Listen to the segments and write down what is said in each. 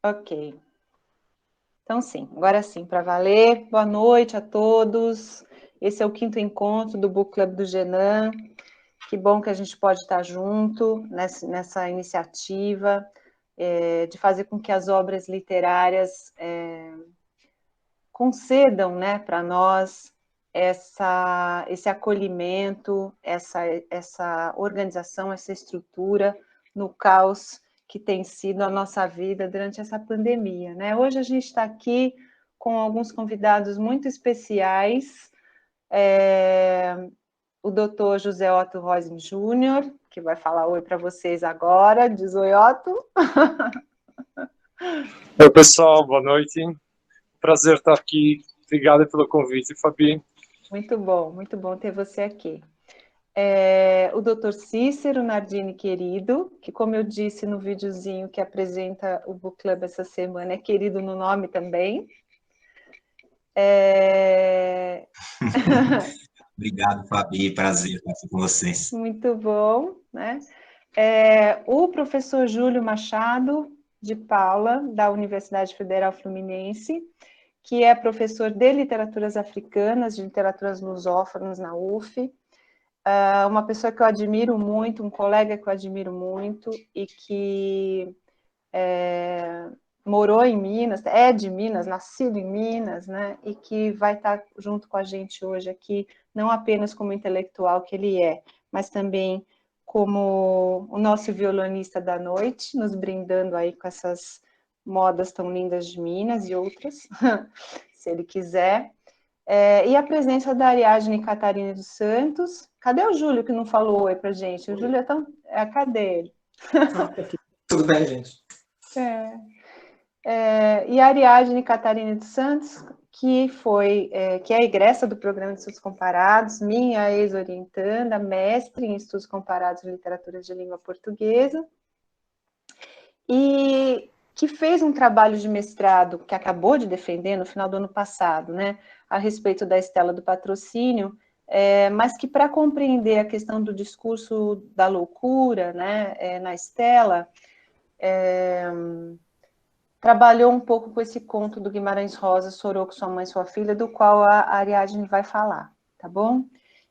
Ok. Então, sim, agora sim, para valer. Boa noite a todos. Esse é o 5º encontro do Book Club do Genan. Que bom que a gente pode estar junto nessa iniciativa de fazer com que as obras literárias concedam, né, para nós esse acolhimento, essa organização, essa estrutura no caos que tem sido a nossa vida durante essa pandemia, né? Hoje a gente está aqui com alguns convidados muito especiais, o doutor José Otto Rosem Júnior, que vai falar oi para vocês agora. Diz oi, Otto. Oi, pessoal, boa noite. Prazer estar aqui. Obrigada pelo convite, Fabi. Muito bom ter você aqui. O doutor Cícero Nardini Querido, que, como eu disse no videozinho que apresenta o Book Club essa semana, é querido no nome também. Obrigado, Fabi. Prazer estar aqui com vocês. Muito bom, né? O professor Júlio Machado de Paula, da Universidade Federal Fluminense, que é professor de literaturas africanas, de literaturas lusófonas na UF, uma pessoa que eu admiro muito, um colega que eu admiro muito e que morou em Minas, é de Minas, nascido em Minas, né? E que vai estar junto com a gente hoje aqui, não apenas como intelectual que ele é, mas também como o nosso violonista da noite, nos brindando aí com essas modas tão lindas de Minas e outras, se ele quiser. E a presença da Ariadne Catarina dos Santos. Cadê o Júlio que não falou oi pra gente? O Júlio é tão... Cadê ele? Tudo bem, gente. E a Ariadne Catarina dos Santos, que é egressa do Programa de Estudos Comparados, minha ex-orientanda, mestre em Estudos Comparados de Literatura de Língua Portuguesa, e que fez um trabalho de mestrado que acabou de defender no final do ano passado, né, a respeito da Estela do Patrocínio, mas que para compreender a questão do discurso da loucura, né, na Estela, trabalhou um pouco com esse conto do Guimarães Rosa, Soroco, Sua Mãe, Sua Filha, do qual a Ariadne vai falar, tá bom?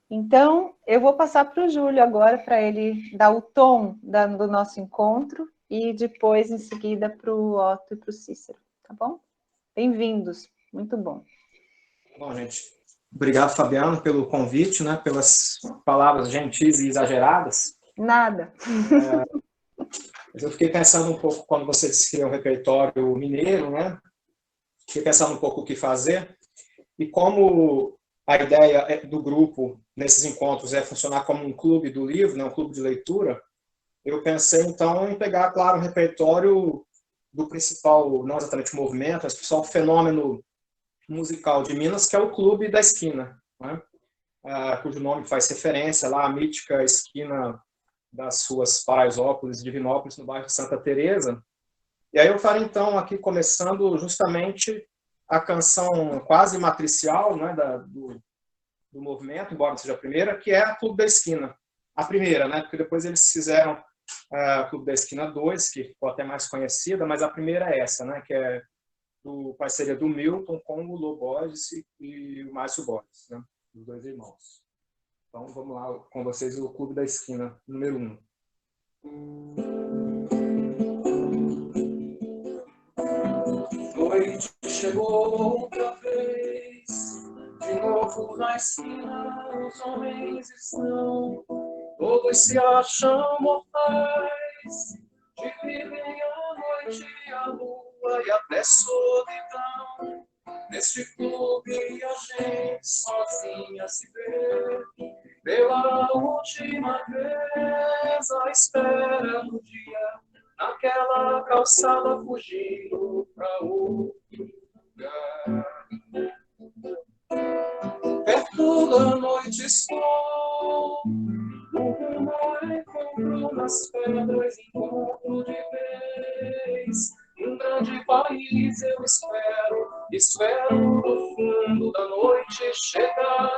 Então, eu vou passar para o Júlio agora, para ele dar o tom do nosso encontro, e depois, em seguida, para o Otto e para o Cícero, tá bom? Bem-vindos, muito bom. Bom, gente, obrigado, Fabiano, pelo convite, né, pelas palavras gentis e exageradas. Nada. Mas eu fiquei pensando um pouco, quando você disse que é um repertório mineiro, né, fiquei pensando um pouco o que fazer, e como a ideia do grupo, nesses encontros, é funcionar como um clube do livro, né, um clube de leitura, eu pensei, então, em pegar, claro, o repertório do principal, não exatamente movimento, mas principal fenômeno musical de Minas, que é o Clube da Esquina, né? Cujo nome faz referência lá à mítica esquina das ruas Paraisópolis e Divinópolis, no bairro de Santa Teresa. E aí eu farei, então, aqui começando justamente a canção quase matricial, né, do movimento, embora não seja a primeira, que é a Clube da Esquina. A primeira, né, porque depois eles fizeram Clube da Esquina 2, que ficou até mais conhecida, mas a primeira é essa, né, que é parceria do Milton com o Lô Borges e o Márcio Borges, né, os dois irmãos. Então vamos lá com vocês o Clube da Esquina, número 1. Noite chegou outra vez, de novo na esquina os homens estão, todos se acham mortais, dividem a noite, a lua e até solidão. Neste clube a gente sozinha se vê, pela última vez à espera do dia, naquela calçada fugindo pra outro lugar. Perto da noite estou, o encontro nas pedras, encontro de vez. Um grande país eu espero do fundo da noite chegar.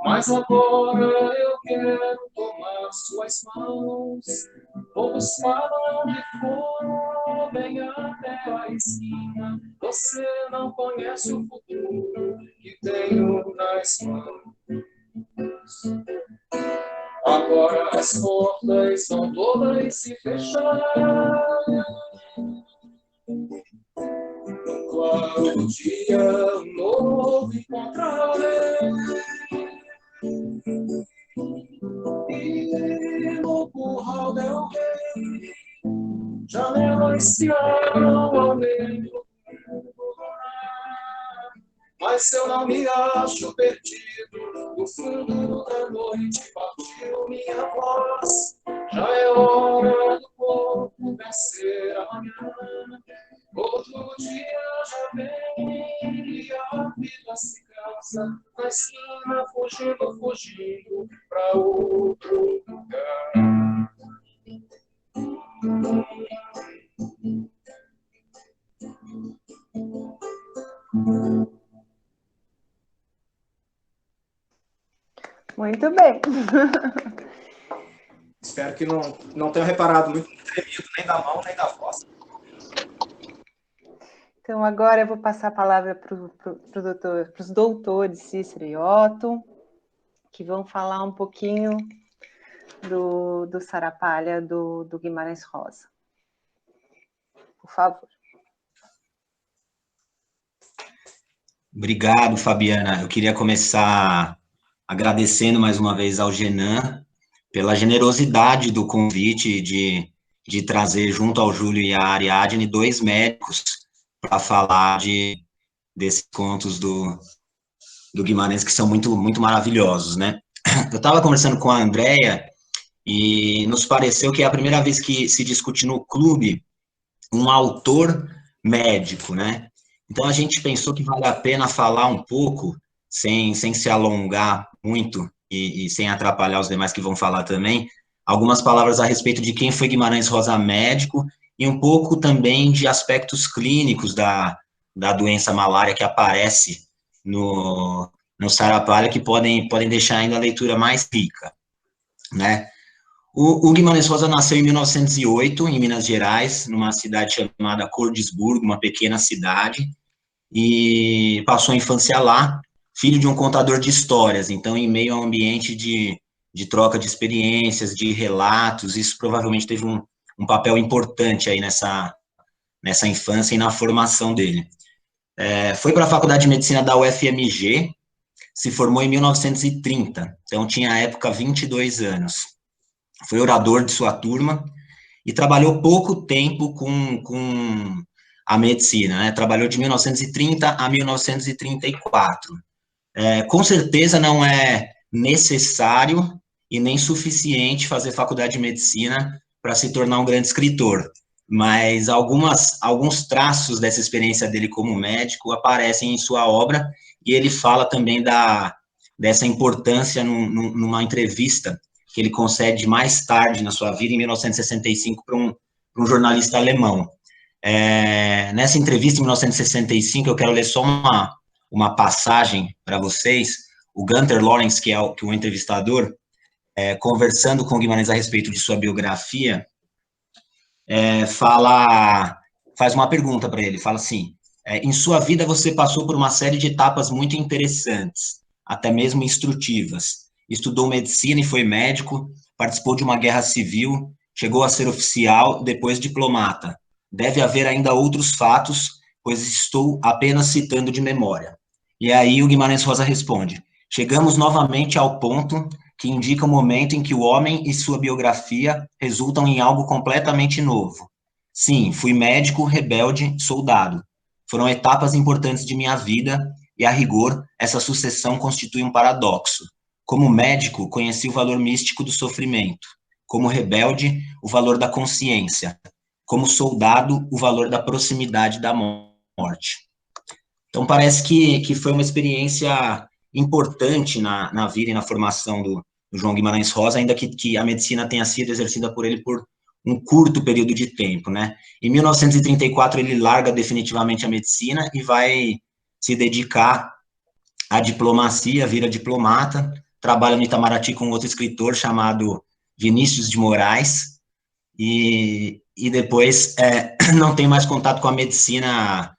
Mas agora eu quero tomar suas mãos, vou buscar onde for bem até a esquina. Você não conhece o futuro que tenho nas mãos. Agora as portas estão todas se fecharam. No claro do dia, um novo encontrarei. E no curral del rei, janelas se abram ao meio. Mas se eu não me acho perdido, no fundo da noite partiu minha voz. Já é hora do corpo vencer amanhã. Outro dia já vem e a vida se cansa. Na esquina fugindo pra outro lugar. Muito bem. Espero que não tenham reparado muito no tremido, nem da mão, nem da voz. Então, agora eu vou passar a palavra para os doutores Cícero e Otto, que vão falar um pouquinho do Sarapalha do Guimarães Rosa. Por favor. Obrigado, Fabiana. Eu queria começar agradecendo mais uma vez ao Genan pela generosidade do convite de trazer junto ao Júlio e à Ariadne 2 médicos para falar desses contos do Guimarães, que são muito, muito maravilhosos, né? Eu estava conversando com a Andrea e nos pareceu que é a primeira vez que se discute no clube um autor médico, né? Então a gente pensou que vale a pena falar um pouco, sem se alongar muito e sem atrapalhar os demais que vão falar também, algumas palavras a respeito de quem foi Guimarães Rosa médico e um pouco também de aspectos clínicos da doença malária que aparece no Sarapalha, que podem deixar ainda a leitura mais rica, né? O Guimarães Rosa nasceu em 1908, em Minas Gerais, numa cidade chamada Cordisburgo, uma pequena cidade, e passou a infância lá, filho de um contador de histórias, então em meio a um ambiente de troca de experiências, de relatos, isso provavelmente teve um papel importante aí nessa infância e na formação dele. Foi para a Faculdade de Medicina da UFMG, se formou em 1930, então tinha à época 22 anos. Foi orador de sua turma e trabalhou pouco tempo com a medicina, né? Trabalhou de 1930 a 1934. Com certeza não é necessário e nem suficiente fazer faculdade de medicina para se tornar um grande escritor, mas alguns traços dessa experiência dele como médico aparecem em sua obra, e ele fala também dessa importância numa entrevista que ele concede mais tarde na sua vida, em 1965, para um jornalista alemão. Nessa entrevista, em 1965, eu quero ler só uma passagem para vocês. O Gunther Lorenz, que é o entrevistador, conversando com Guimarães a respeito de sua biografia, faz uma pergunta para ele, fala assim: em sua vida você passou por uma série de etapas muito interessantes, até mesmo instrutivas. Estudou medicina e foi médico, participou de uma guerra civil, chegou a ser oficial, depois diplomata. Deve haver ainda outros fatos, pois estou apenas citando de memória. E aí o Guimarães Rosa responde: chegamos novamente ao ponto que indica o momento em que o homem e sua biografia resultam em algo completamente novo. Sim, fui médico, rebelde, soldado. Foram etapas importantes de minha vida, e a rigor, essa sucessão constitui um paradoxo. Como médico, conheci o valor místico do sofrimento. Como rebelde, o valor da consciência. Como soldado, o valor da proximidade da morte. Então, parece que foi uma experiência importante na vida e na formação do João Guimarães Rosa, ainda que a medicina tenha sido exercida por ele por um curto período de tempo, né? Em 1934, ele larga definitivamente a medicina e vai se dedicar à diplomacia, vira diplomata, trabalha no Itamaraty com outro escritor chamado Vinícius de Moraes, e e depois não tem mais contato com a medicina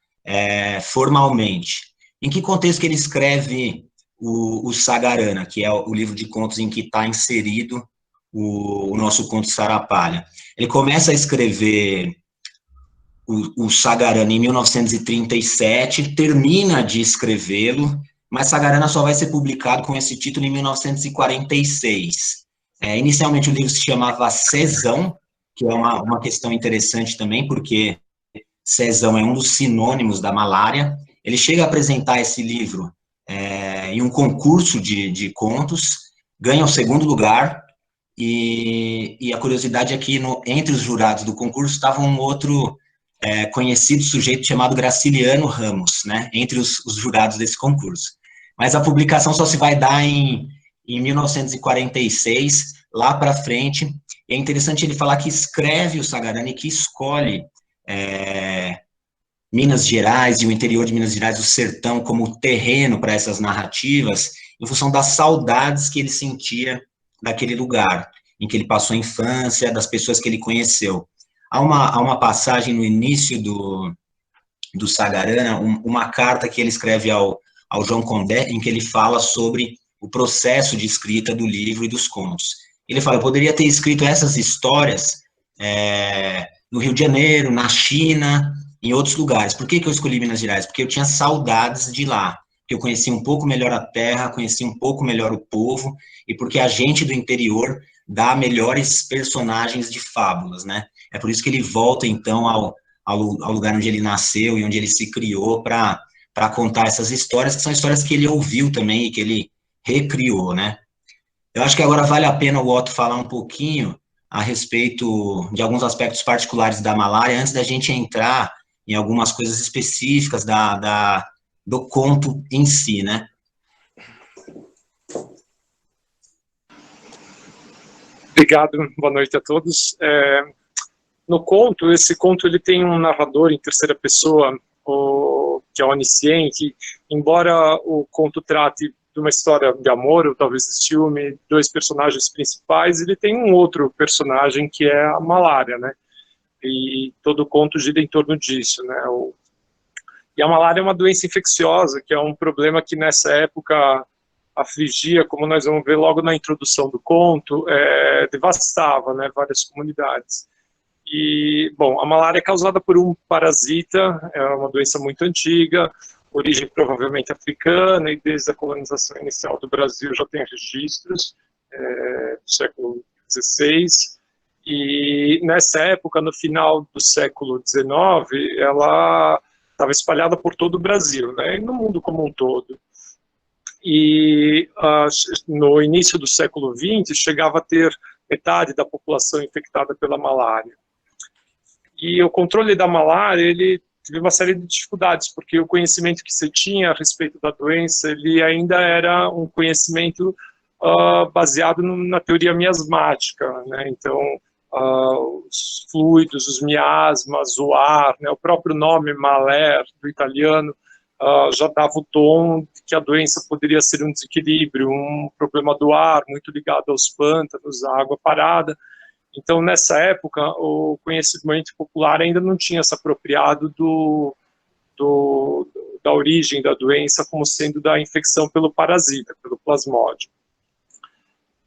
formalmente. Em que contexto que ele escreve o Sagarana, que é o livro de contos em que está inserido o nosso conto Sarapalha? Ele começa a escrever o Sagarana em 1937, termina de escrevê-lo, mas Sagarana só vai ser publicado com esse título em 1946. Inicialmente o livro se chamava Cesão, que é uma questão interessante também, porque Cesão é um dos sinônimos da malária. Ele chega a apresentar esse livro em um concurso de contos, ganha o segundo lugar, e a curiosidade é que entre os jurados do concurso estava um outro conhecido sujeito chamado Graciliano Ramos, né, entre os jurados desse concurso. Mas a publicação só se vai dar em 1946, lá para frente. E é interessante ele falar que escreve o Sagarana e que escolhe Minas Gerais e o interior de Minas Gerais, o sertão, como terreno para essas narrativas, em função das saudades que ele sentia daquele lugar, em que ele passou a infância, das pessoas que ele conheceu. Há uma passagem no início do Sagarana, uma carta que ele escreve ao João Condé, em que ele fala sobre o processo de escrita do livro e dos contos. Ele fala: eu poderia ter escrito essas histórias no Rio de Janeiro, na China, em outros lugares. Por que eu escolhi Minas Gerais? Porque eu tinha saudades de lá, porque eu conhecia um pouco melhor a terra, conhecia um pouco melhor o povo, e porque a gente do interior dá melhores personagens de fábulas, né? É por isso que ele volta, então, ao lugar onde ele nasceu e onde ele se criou para contar essas histórias, que são histórias que ele ouviu também e que ele recriou, né? Eu acho que agora vale a pena o Otto falar um pouquinho a respeito de alguns aspectos particulares da malária, antes da gente entrar em algumas coisas específicas do conto em si, né? Obrigado, boa noite a todos. No conto, esse conto ele tem um narrador em terceira pessoa, que é onisciente, embora o conto trate de uma história de amor, ou talvez de ciúme, dois personagens principais, ele tem um outro personagem que é a malária, né? E todo o conto gira em torno disso, né? E a malária é uma doença infecciosa, que é um problema que nessa época afligia, como nós vamos ver logo na introdução do conto, devastava, né, várias comunidades. E, bom, a malária é causada por um parasita, é uma doença muito antiga, origem provavelmente africana, e desde a colonização inicial do Brasil já tem registros, do século XVI, e nessa época, no final do século XIX, ela estava espalhada por todo o Brasil, né, e no mundo como um todo. E no início do século XX, chegava a ter metade da população infectada pela malária. E o controle da malária, ele teve uma série de dificuldades, porque o conhecimento que se tinha a respeito da doença, ele ainda era um conhecimento baseado na teoria miasmática, né? Então, os fluidos, os miasmas, o ar, né? O próprio nome maler, do italiano, já dava o tom de que a doença poderia ser um desequilíbrio, um problema do ar, muito ligado aos pântanos, à água parada. Então, nessa época, o conhecimento popular ainda não tinha se apropriado da origem da doença como sendo da infecção pelo parasita, pelo plasmódio.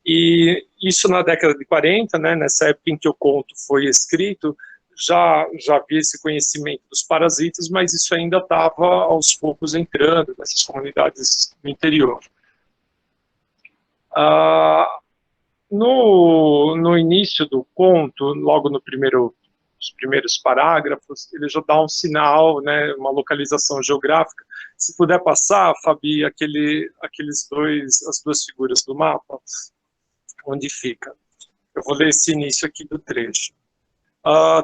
E isso na década de 40, né, nessa época em que o conto foi escrito, já havia esse conhecimento dos parasitas, mas isso ainda estava aos poucos entrando nessas comunidades do interior. No início do conto, logo nos primeiros parágrafos, ele já dá um sinal, né, uma localização geográfica. Se puder passar, Fabi, as duas figuras do mapa, onde fica. Eu vou ler esse início aqui do trecho.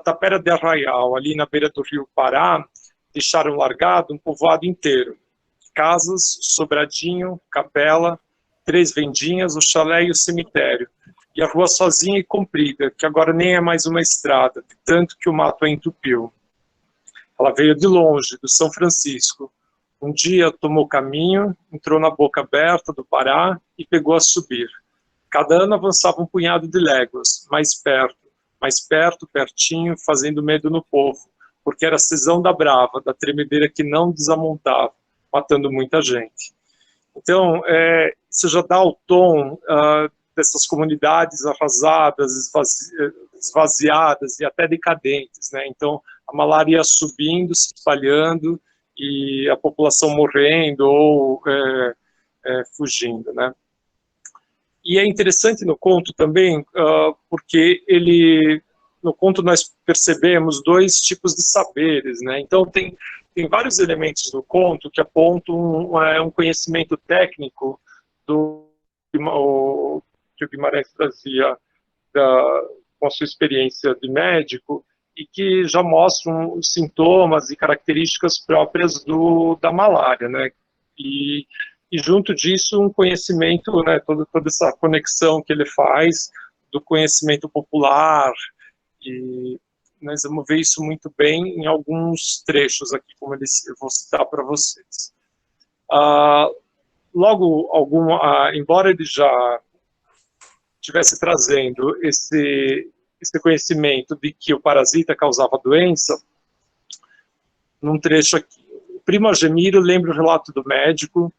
Tapera de Arraial, ali na beira do rio Pará, deixaram largado um povoado inteiro. Casas, sobradinho, capela, 3 vendinhas, o chalé e o cemitério. E a rua sozinha e comprida, que agora nem é mais uma estrada, de tanto que o mato a entupiu. Ela veio de longe, do São Francisco. Um dia tomou caminho, entrou na boca aberta do Pará e pegou a subir. Cada ano avançava um punhado de léguas, mais perto, mais perto, pertinho, fazendo medo no povo, porque era a cisão da brava, da tremedeira que não desamontava, matando muita gente. Então, isso já dá o tom dessas comunidades arrasadas, esvaziadas e até decadentes, né? Então, a malária subindo, se espalhando, e a população morrendo ou fugindo, né? E é interessante no conto também, porque no conto nós percebemos dois tipos de saberes, né? Então, tem vários elementos do conto que apontam um conhecimento técnico que o Guimarães trazia com a sua experiência de médico, e que já mostram os sintomas e características próprias da malária, né? E junto disso, um conhecimento, né, toda essa conexão que ele faz do conhecimento popular, e nós vamos ver isso muito bem em alguns trechos aqui, como eu vou citar para vocês. Embora ele já estivesse trazendo esse conhecimento de que o parasita causava doença, num trecho aqui, o Primo Argemiro lembra o relato do médico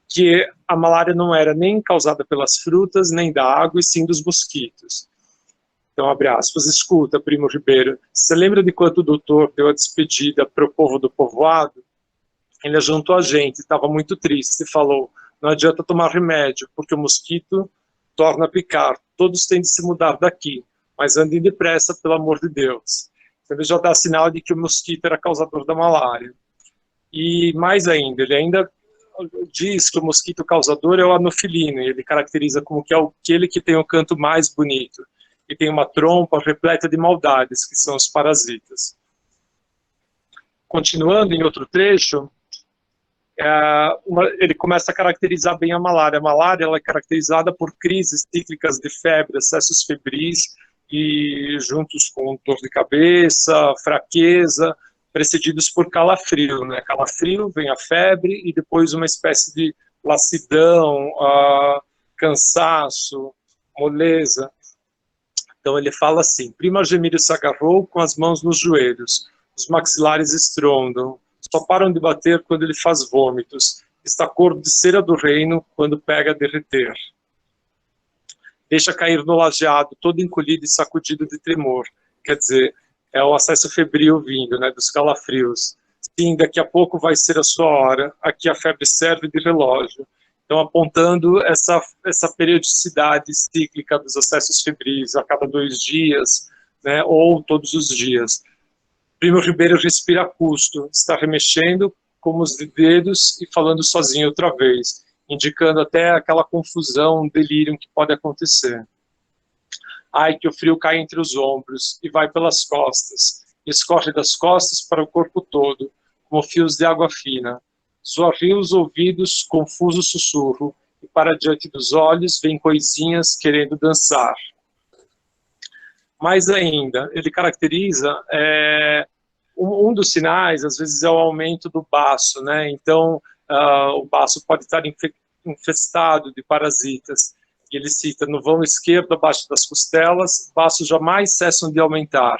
que a malária não era nem causada pelas frutas, nem da água, e sim dos mosquitos. Então, abre aspas, escuta, Primo Ribeiro, você lembra de quanto o doutor deu a despedida para o povo do povoado? Ele juntou a gente, estava muito triste, e falou, não adianta tomar remédio, porque o mosquito torna a picar, todos têm de se mudar daqui, mas andem depressa, pelo amor de Deus. Então, ele já dá sinal de que o mosquito era causador da malária. E mais ainda, ele ainda diz que o mosquito causador é o anofilino, ele caracteriza como que é aquele que tem o canto mais bonito, e tem uma trompa repleta de maldades, que são os parasitas. Continuando em outro trecho, ele começa a caracterizar bem a malária. A malária ela é caracterizada por crises cíclicas de febre, excessos febris, e juntos com dor de cabeça, fraqueza, precedidos por calafrio, né? Calafrio, vem a febre, e depois uma espécie de lassidão, cansaço, moleza. Então ele fala assim, Primo Argemiro se agarrou com as mãos nos joelhos, os maxilares estrondam, só param de bater quando ele faz vômitos, está cor de cera do reino quando pega a derreter. Deixa cair no lajeado, todo encolhido e sacudido de tremor, quer dizer, é o acesso febril vindo, né, dos calafrios. Sim, daqui a pouco vai ser a sua hora, aqui a febre serve de relógio. Então, apontando essa periodicidade cíclica dos acessos febris a cada 2 dias, né, ou todos os dias. Primo Ribeiro respira a custo, está remexendo como os dedos e falando sozinho outra vez, indicando até aquela confusão, delírio que pode acontecer. Ai, que o frio cai entre os ombros e vai pelas costas, e escorre das costas para o corpo todo, como fios de água fina. Zorri os ouvidos, confuso sussurro, e para diante dos olhos vem coisinhas querendo dançar. Mais ainda, ele caracteriza um dos sinais, às vezes, é o aumento do baço, né? Então, o baço pode estar infestado de parasitas. E ele cita, no vão esquerdo, abaixo das costelas, baços jamais cessam de aumentar.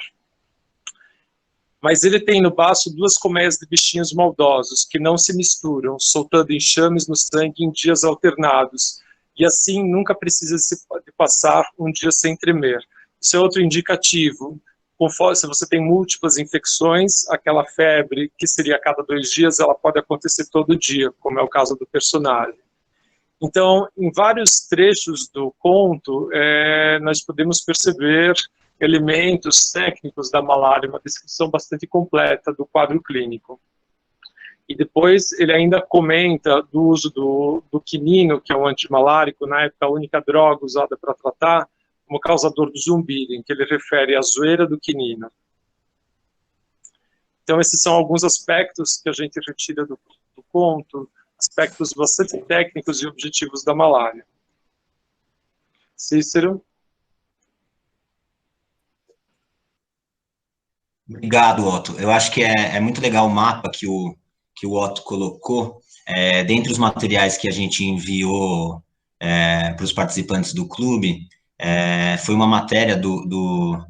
Mas ele tem no baço 2 colmeias de bichinhos maldosos, que não se misturam, soltando enxames no sangue em dias alternados, e assim nunca precisa de passar um dia sem tremer. Isso é outro indicativo. Se você tem múltiplas infecções, aquela febre, que seria a cada 2 dias, ela pode acontecer todo dia, como é o caso do personagem. Então, em vários trechos do conto, nós podemos perceber elementos técnicos da malária, uma descrição bastante completa do quadro clínico. E depois ele ainda comenta do uso do quinino, que é um antimalárico, na época a única droga usada para tratar, como causador do zumbido, em que ele refere à zoeira do quinino. Então, esses são alguns aspectos que a gente retira do conto, aspectos bastante técnicos e objetivos da malária. Cícero? Obrigado, Otto. Eu acho que é muito legal o mapa que o Otto colocou. Dentre os materiais que a gente enviou para os participantes do clube, foi uma matéria do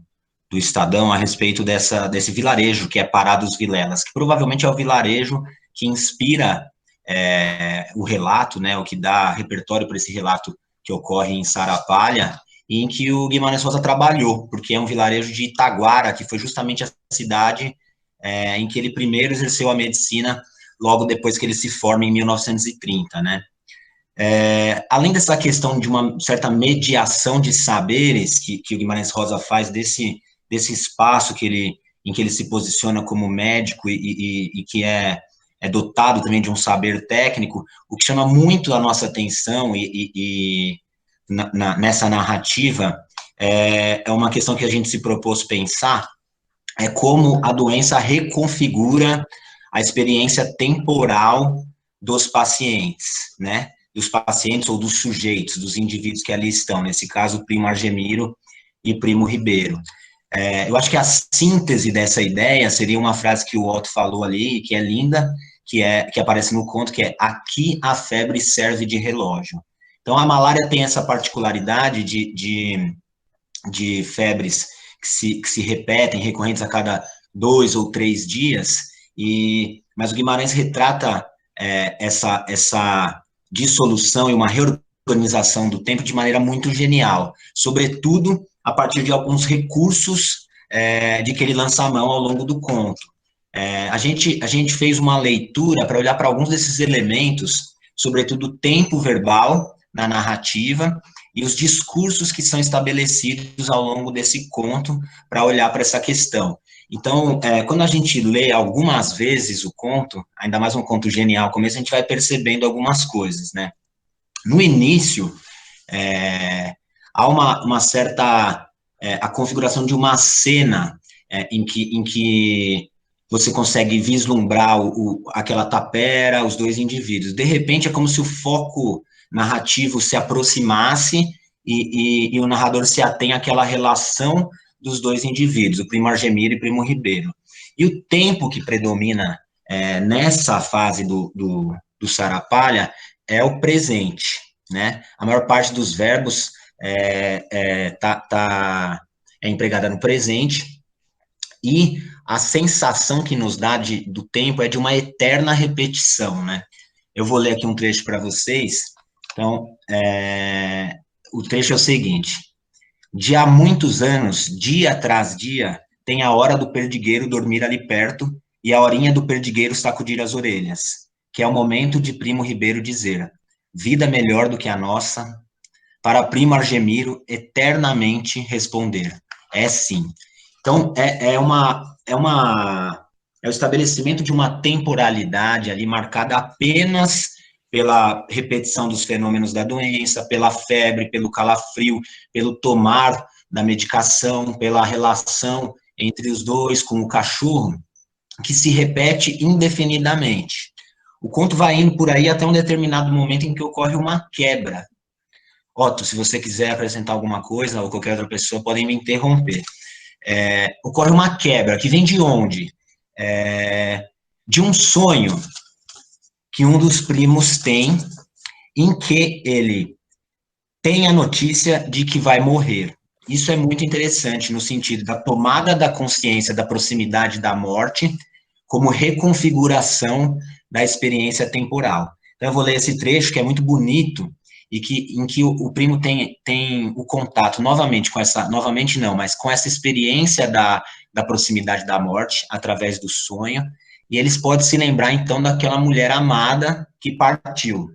do Estadão a respeito desse vilarejo que é Pará dos Vilelas, que provavelmente é o vilarejo que inspira o relato, né, o que dá repertório para esse relato que ocorre em Sarapalha, e em que o Guimarães Rosa trabalhou, porque é um vilarejo de Itaguara, que foi justamente a cidade em que ele primeiro exerceu a medicina, logo depois que ele se forma em 1930, né. Além dessa questão de uma certa mediação de saberes que o Guimarães Rosa faz desse espaço em que ele se posiciona como médico e que é dotado também de um saber técnico, o que chama muito a nossa atenção nessa narrativa é uma questão que a gente se propôs pensar, é como a doença reconfigura a experiência temporal dos pacientes, né? Dos pacientes ou dos sujeitos, dos indivíduos que ali estão, nesse caso, Primo Argemiro e Primo Ribeiro. Eu acho que a síntese dessa ideia seria uma frase que o Otto falou ali, que é linda, que aparece no conto, que é: aqui a febre serve de relógio. Então, a malária tem essa particularidade de febres que se repetem, recorrentes a cada 2 ou 3 dias, mas o Guimarães retrata essa dissolução e uma reorganização do tempo de maneira muito genial, sobretudo a partir de alguns recursos de que ele lança a mão ao longo do conto. A gente fez uma leitura para olhar para alguns desses elementos, sobretudo o tempo verbal na narrativa e os discursos que são estabelecidos ao longo desse conto para olhar para essa questão. Então, quando a gente lê algumas vezes o conto, ainda mais um conto genial, no começo a gente vai percebendo algumas coisas, né? No início, há uma certa a configuração de uma cena em que você consegue vislumbrar aquela tapera, os dois indivíduos. De repente, é como se o foco narrativo se aproximasse e o narrador se atém àquela relação dos dois indivíduos, o Primo Argemiro e o Primo Ribeiro. E o tempo que predomina nessa fase do Sarapalha é o presente, né? A maior parte dos verbos é empregada no presente, e a sensação que nos dá do tempo é de uma eterna repetição, né? Eu vou ler aqui um trecho para vocês. Então, o trecho é o seguinte: de há muitos anos, dia tras dia, tem a hora do perdigueiro dormir ali perto e a horinha do perdigueiro sacudir as orelhas, que é o momento de Primo Ribeiro dizer: vida melhor do que a nossa, para Primo Argemiro eternamente responder: é sim. Então, é o estabelecimento de uma temporalidade ali marcada apenas pela repetição dos fenômenos da doença, pela febre, pelo calafrio, pelo tomar da medicação, pela relação entre os dois com o cachorro, que se repete indefinidamente. O conto vai indo por aí até um determinado momento em que ocorre uma quebra. Otto, se você quiser acrescentar alguma coisa, ou qualquer outra pessoa, podem me interromper. Ocorre uma quebra, que vem de onde? De um sonho que um dos primos tem, em que ele tem a notícia de que vai morrer. Isso é muito interessante, no sentido da tomada da consciência da proximidade da morte, como reconfiguração da experiência temporal. Então, eu vou ler esse trecho, que é muito bonito, em que o primo tem o contato novamente com essa, novamente não, mas com essa experiência da proximidade da morte, através do sonho, e eles podem se lembrar, então, daquela mulher amada que partiu.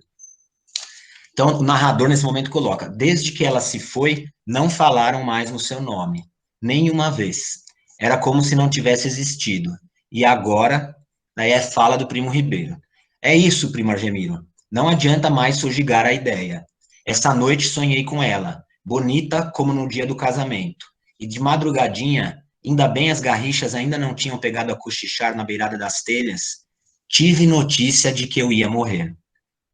Então, o narrador, nesse momento, coloca: desde que ela se foi, não falaram mais no seu nome, nenhuma vez. Era como se não tivesse existido. E agora, daí fala do Primo Ribeiro: é isso, Primo Argemiro, não adianta mais sojigar a ideia. Essa noite sonhei com ela, bonita como no dia do casamento. E de madrugadinha, ainda bem as garrixas ainda não tinham pegado a cochichar na beirada das telhas, tive notícia de que eu ia morrer.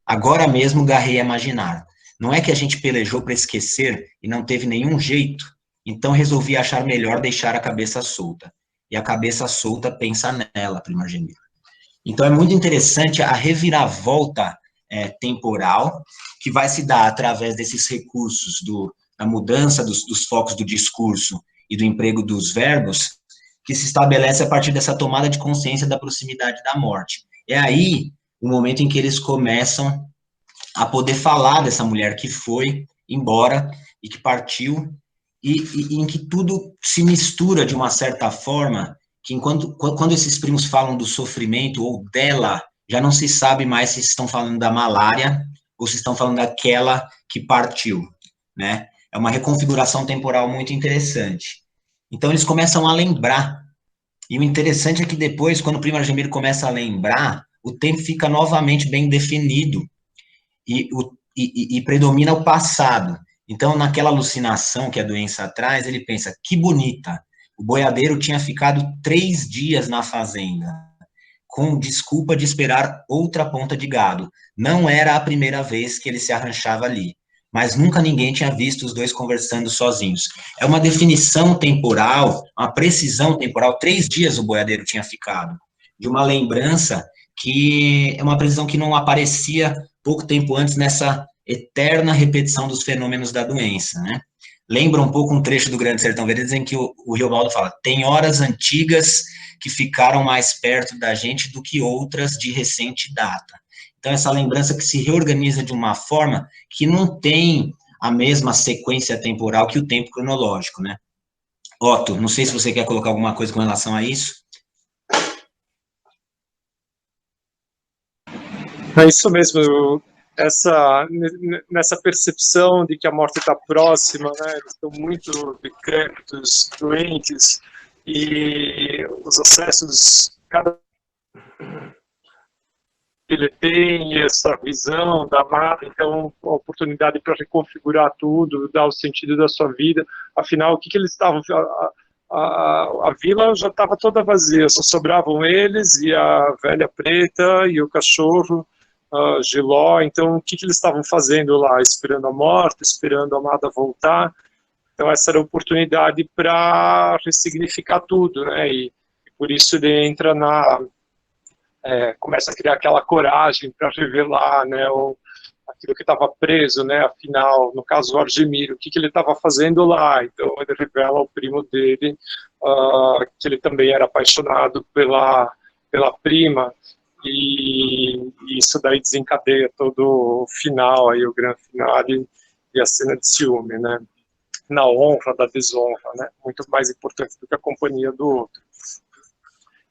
Agora mesmo garrei a imaginar. Não é que a gente pelejou para esquecer e não teve nenhum jeito? Então resolvi achar melhor deixar a cabeça solta. E a cabeça solta pensa nela, Primo Argemiro. Então é muito interessante a reviravolta temporal, que vai se dar através desses recursos da mudança dos focos do discurso e do emprego dos verbos, que se estabelece a partir dessa tomada de consciência da proximidade da morte. É aí o momento em que eles começam a poder falar dessa mulher que foi embora e que partiu, e em que tudo se mistura de uma certa forma, que quando esses primos falam do sofrimento ou dela, já não se sabe mais se estão falando da malária ou se estão falando daquela que partiu, né? É uma reconfiguração temporal muito interessante. Então, eles começam a lembrar, e o interessante é que depois, quando o primo Argemiro começa a lembrar, o tempo fica novamente bem definido, e predomina o passado. Então, naquela alucinação que a doença traz, ele pensa, que bonita, o boiadeiro tinha ficado 3 dias na fazenda, com desculpa de esperar outra ponta de gado. Não era a primeira vez que ele se arranchava ali, mas nunca ninguém tinha visto os dois conversando sozinhos. É uma definição temporal, uma precisão temporal, 3 dias o boiadeiro tinha ficado, de uma lembrança que é uma precisão que não aparecia pouco tempo antes nessa eterna repetição dos fenômenos da doença, né? Lembra um pouco um trecho do Grande Sertão Veredas em que o Riobaldo fala, tem horas antigas que ficaram mais perto da gente do que outras de recente data. Então, essa lembrança que se reorganiza de uma forma que não tem a mesma sequência temporal que o tempo cronológico, né? Otto, não sei se você quer colocar alguma coisa com relação a isso. É isso mesmo, nessa percepção de que a morte está próxima, né? Eles estão muito decrépitos, doentes, e os acessos, cada ele tem essa visão da mata, então a oportunidade para reconfigurar tudo, dar o sentido da sua vida. Afinal, o que eles estavam... A vila já estava toda vazia, só sobravam eles e a velha preta e o cachorro, Giló. Então, o que eles estavam fazendo lá? Esperando a morte, esperando a amada voltar. Então, essa era a oportunidade para ressignificar tudo, né? E por isso ele entra começa a criar aquela coragem para revelar, né, aquilo que estava preso, né, afinal, no caso o Argemiro, o que ele estava fazendo lá. Então ele revela ao primo dele que ele também era apaixonado pela prima, e isso daí desencadeia todo o final, aí, o grande final e a cena de ciúme, né, na honra da desonra, né, muito mais importante do que a companhia do outro.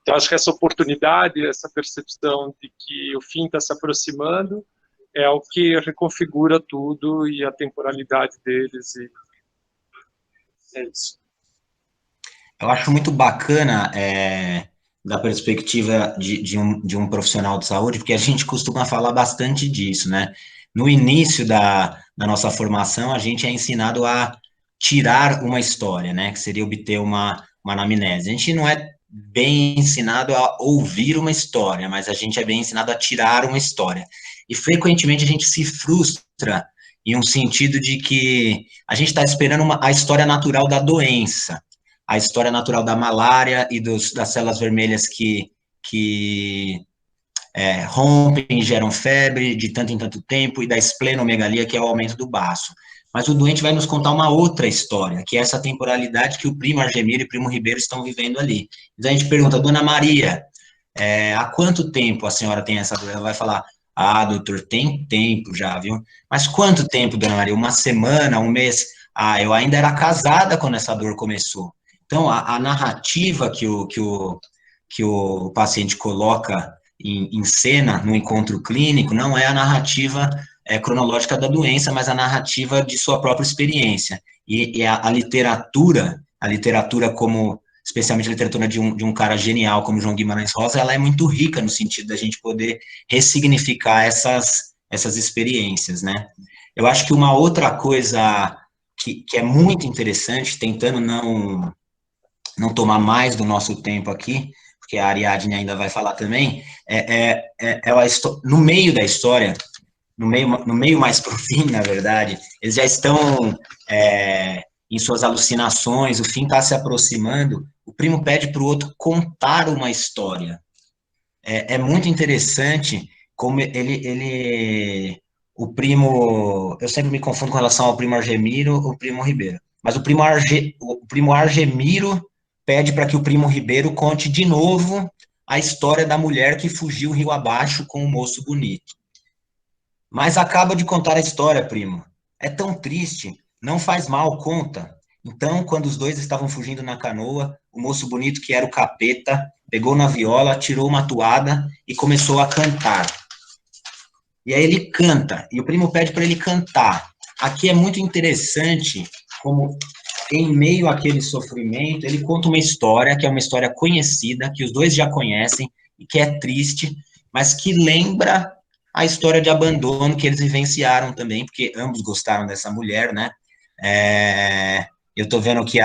Então, acho que essa oportunidade, essa percepção de que o fim está se aproximando, é o que reconfigura tudo e a temporalidade deles, e é isso. Eu acho muito bacana, da perspectiva de um profissional de saúde, porque a gente costuma falar bastante disso, né? No início da nossa formação, a gente é ensinado a tirar uma história, né? Que seria obter uma anamnese. A gente não é bem ensinado a ouvir uma história, mas a gente é bem ensinado a tirar uma história. E frequentemente a gente se frustra em um sentido de que a gente está esperando a história natural da doença, a história natural da malária e das células vermelhas que rompem e geram febre de tanto em tanto tempo, e da esplenomegalia, que é o aumento do baço. Mas o doente vai nos contar uma outra história, que é essa temporalidade que o primo Argemiro e o primo Ribeiro estão vivendo ali. Então a gente pergunta, Dona Maria, há quanto tempo a senhora tem essa dor? Ela vai falar, doutor, tem tempo já, viu? Mas quanto tempo, Dona Maria? Uma semana, um mês? Eu ainda era casada quando essa dor começou. Então, a narrativa que o paciente coloca em cena, no encontro clínico, não é a narrativa cronológica da doença, mas a narrativa de sua própria experiência. E a literatura como, especialmente a literatura de um cara genial como João Guimarães Rosa, ela é muito rica no sentido da gente poder ressignificar essas experiências, né? Eu acho que uma outra coisa que é muito interessante, tentando não tomar mais do nosso tempo aqui, porque a Ariadne ainda vai falar também, no meio da história, no meio mais pro fim, na verdade, eles já estão em suas alucinações, o fim está se aproximando, o primo pede para o outro contar uma história. É muito interessante como o primo, eu sempre me confundo com relação ao primo Argemiro ou o primo Ribeiro. mas o primo Argemiro pede para que o primo Ribeiro conte de novo a história da mulher que fugiu rio abaixo com o moço bonito. Mas acaba de contar a história, primo. É tão triste. Não faz mal, conta. Então, quando os dois estavam fugindo na canoa, o moço bonito, que era o capeta, pegou na viola, tirou uma toada e começou a cantar. E aí ele canta, e o primo pede para ele cantar. Aqui é muito interessante como, em meio àquele sofrimento, ele conta uma história, que é uma história conhecida, que os dois já conhecem, e que é triste, mas que lembra a história de abandono que eles vivenciaram também, porque ambos gostaram dessa mulher, né? Eu tô vendo que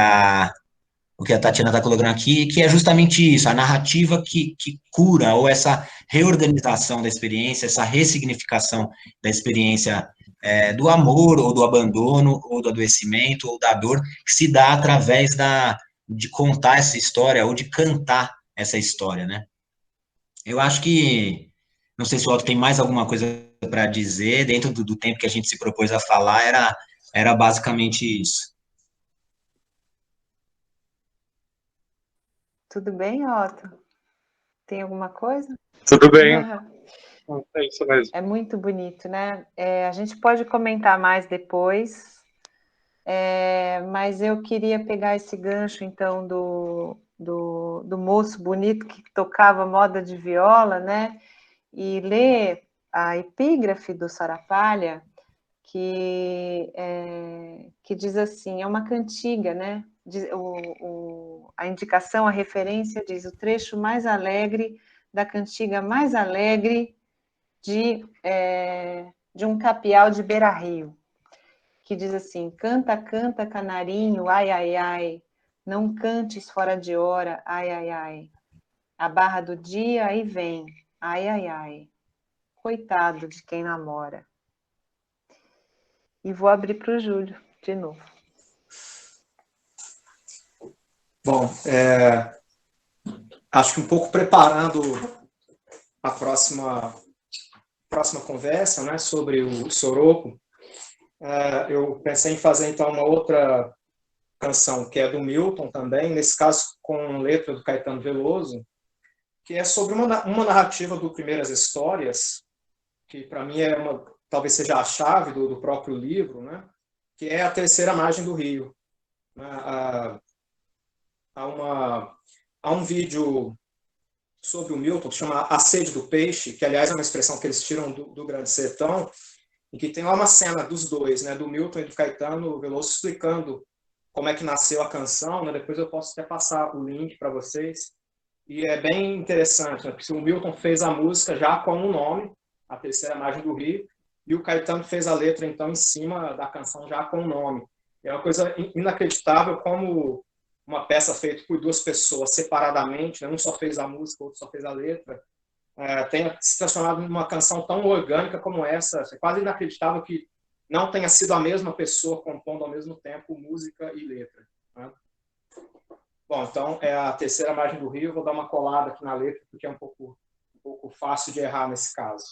o que a Tatiana está colocando aqui, que é justamente isso, a narrativa que cura, ou essa reorganização da experiência, essa ressignificação da experiência do amor, ou do abandono, ou do adoecimento, ou da dor, que se dá através de contar essa história, ou de cantar essa história, né? Eu acho que, não sei se o Otto tem mais alguma coisa para dizer, dentro do tempo que a gente se propôs a falar, era basicamente isso. Tudo bem, Otto? Tem alguma coisa? Tudo bem. É isso mesmo. É muito bonito, né? A gente pode comentar mais depois, mas eu queria pegar esse gancho, então, do moço bonito que tocava moda de viola, né? E ler a epígrafe do Sarapalha, que diz assim, é uma cantiga, né? A indicação, a referência diz o trecho mais alegre da cantiga mais alegre de um capial de Beira-Rio, que diz assim, canta, canta, canarinho, ai, ai, ai, não cantes fora de hora, ai, ai, ai, a barra do dia aí vem, ai, ai, ai, coitado de quem namora. E vou abrir para o Júlio, de novo. Bom, acho que um pouco preparando a próxima conversa, né, sobre o Soroco, eu pensei em fazer, então, uma outra canção, que é do Milton também, nesse caso com letra do Caetano Veloso, que é sobre uma narrativa do Primeiras Histórias, que para mim talvez seja a chave do próprio livro, né, que é a terceira margem do rio. Há um vídeo sobre o Milton, que chama A Sede do Peixe, que, aliás, é uma expressão que eles tiram do Grande Sertão, e que tem lá uma cena dos dois, né, do Milton e do Caetano Veloso, explicando como é que nasceu a canção, né, depois eu posso até passar o link para vocês, e é bem interessante, né, porque o Milton fez a música já com um nome, A Terceira Margem do Rio, e o Caetano fez a letra, então, em cima da canção já com o nome. É uma coisa inacreditável como uma peça feita por duas pessoas separadamente, né? Um só fez a música, o outro só fez a letra, tenha se transformado numa canção tão orgânica como essa. É quase inacreditável que não tenha sido a mesma pessoa compondo ao mesmo tempo música e letra, né? Bom, então é a terceira margem do rio. Vou dar uma colada aqui na letra, porque é um pouco fácil de errar nesse caso.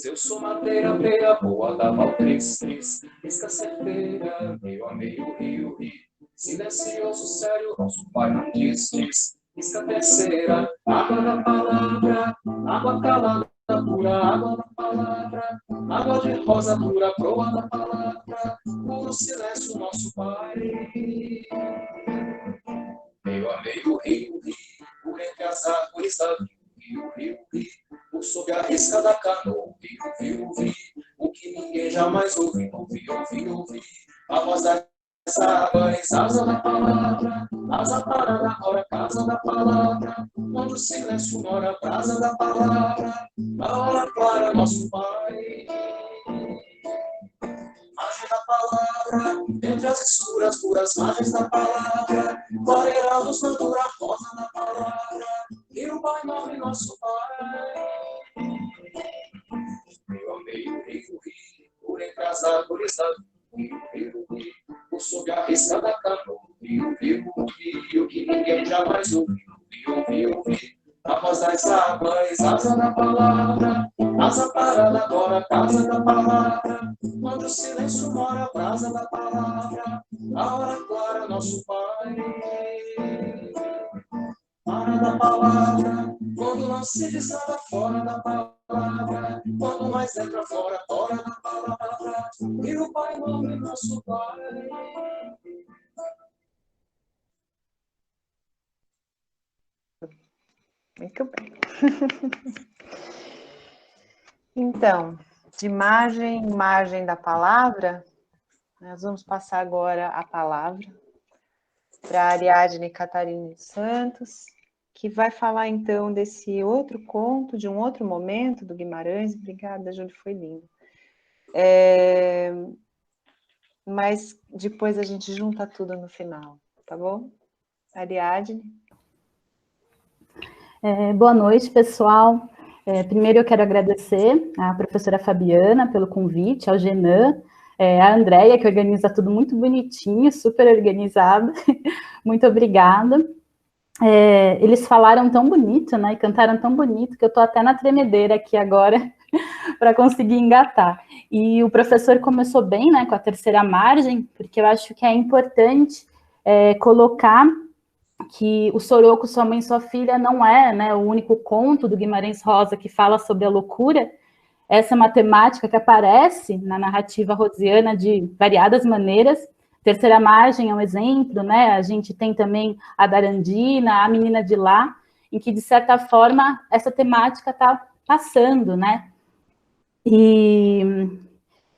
Eu sou madeira, beira boa da Valtris, isca certeira, meio a meio, rio, silencioso, sério, nosso pai não diz, isca terceira, água da palavra, água calada, pura água da palavra, água de rosa pura, proa da palavra, puro silêncio, nosso pai. Meio a meio, rio, por entre as árvores da rio, por sob a risca da canoa, ouvi, o que ninguém jamais ouviu, ouvi, a voz das águas, asa da palavra, asa para da hora, casa da palavra, onde o silêncio mora, brasa da palavra, a hora clara, nosso Pai. Margem da palavra, entre as escuras, puras margens da palavra, clareirão dos cantora, rosa da palavra, e o Pai nobre, nosso Pai. Meio a meio, rio, por entre as árvores da rio, por sob a risca da canoa, rio, que ninguém jamais ouviu, ouvir. A voz das águas, asa da palavra, asa parada agora, casa da palavra. Onde o silêncio mora, brasa da palavra, a hora clara, nosso Pai. Hora da palavra, quando não se diz nada fora da palavra, quando mais é pra fora, fora da palavra, e o Pai nome nosso Pai. Muito bem. Então, de margem em margem da palavra, nós vamos passar agora a palavra para a Ariadne Catarina Santos, que vai falar então desse outro conto, de um outro momento do Guimarães. Obrigada, Júlio, foi lindo. Mas depois a gente junta tudo no final, tá bom? Ariadne. Boa noite, pessoal. Primeiro eu quero agradecer à professora Fabiana pelo convite, ao Genan, a Andréia, que organiza tudo muito bonitinho, super organizado. Muito obrigada. Eles falaram tão bonito, né, e cantaram tão bonito, que eu estou até na tremedeira aqui agora para conseguir engatar. E o professor começou bem, né, com a terceira margem, porque eu acho que é importante colocar que o Soroco, Sua Mãe, Sua Filha não é, né, o único conto do Guimarães Rosa que fala sobre a loucura. Essa matemática que aparece na narrativa rosiana de variadas maneiras. Terceira margem é um exemplo, né? A gente tem também a Darandina, a Menina de Lá, em que, de certa forma, essa temática está passando, né? E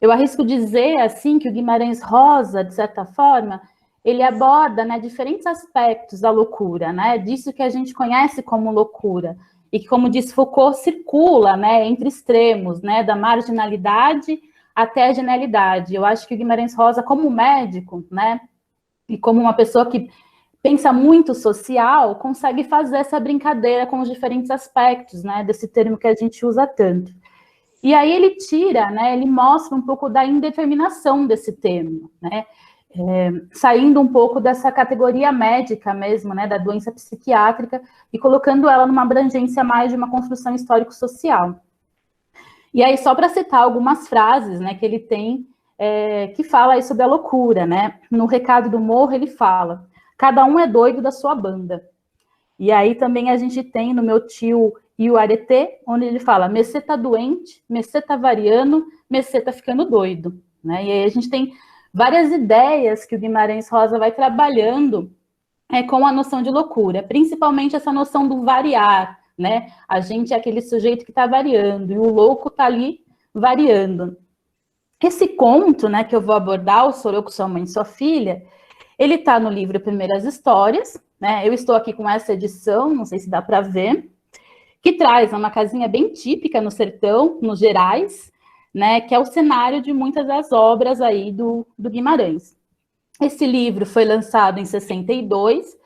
eu arrisco dizer, assim, que o Guimarães Rosa, de certa forma, ele aborda, né, diferentes aspectos da loucura, né, disso que a gente conhece como loucura, e que, como disse Foucault, circula, né, entre extremos, né, da marginalidade até a genialidade. Eu acho que o Guimarães Rosa, como médico, né, e como uma pessoa que pensa muito social, consegue fazer essa brincadeira com os diferentes aspectos, né, desse termo que a gente usa tanto. E aí ele tira, né, ele mostra um pouco da indeterminação desse termo, né, saindo um pouco dessa categoria médica mesmo, né, da doença psiquiátrica, e colocando ela numa abrangência mais de uma construção histórico-social. E aí, só para citar algumas frases, né, que ele tem, que fala aí sobre a loucura, né, no Recado do Morro ele fala, cada um é doido da sua banda. E aí também a gente tem no Meu Tio e o Areté, onde ele fala, Messê tá doente, Messê tá variando, Messê tá ficando doido, né, e aí a gente tem várias ideias que o Guimarães Rosa vai trabalhando com a noção de loucura, principalmente essa noção do variar, né? A gente é aquele sujeito que está variando, e o louco está ali variando. Esse conto, né, que eu vou abordar, o Soroco, Sua Mãe, Sua Filha, ele está no livro Primeiras Histórias, né? Eu estou aqui com essa edição, não sei se dá para ver, que traz uma casinha bem típica no sertão, nos Gerais, né, que é o cenário de muitas das obras aí do Guimarães. Esse livro foi lançado em 62,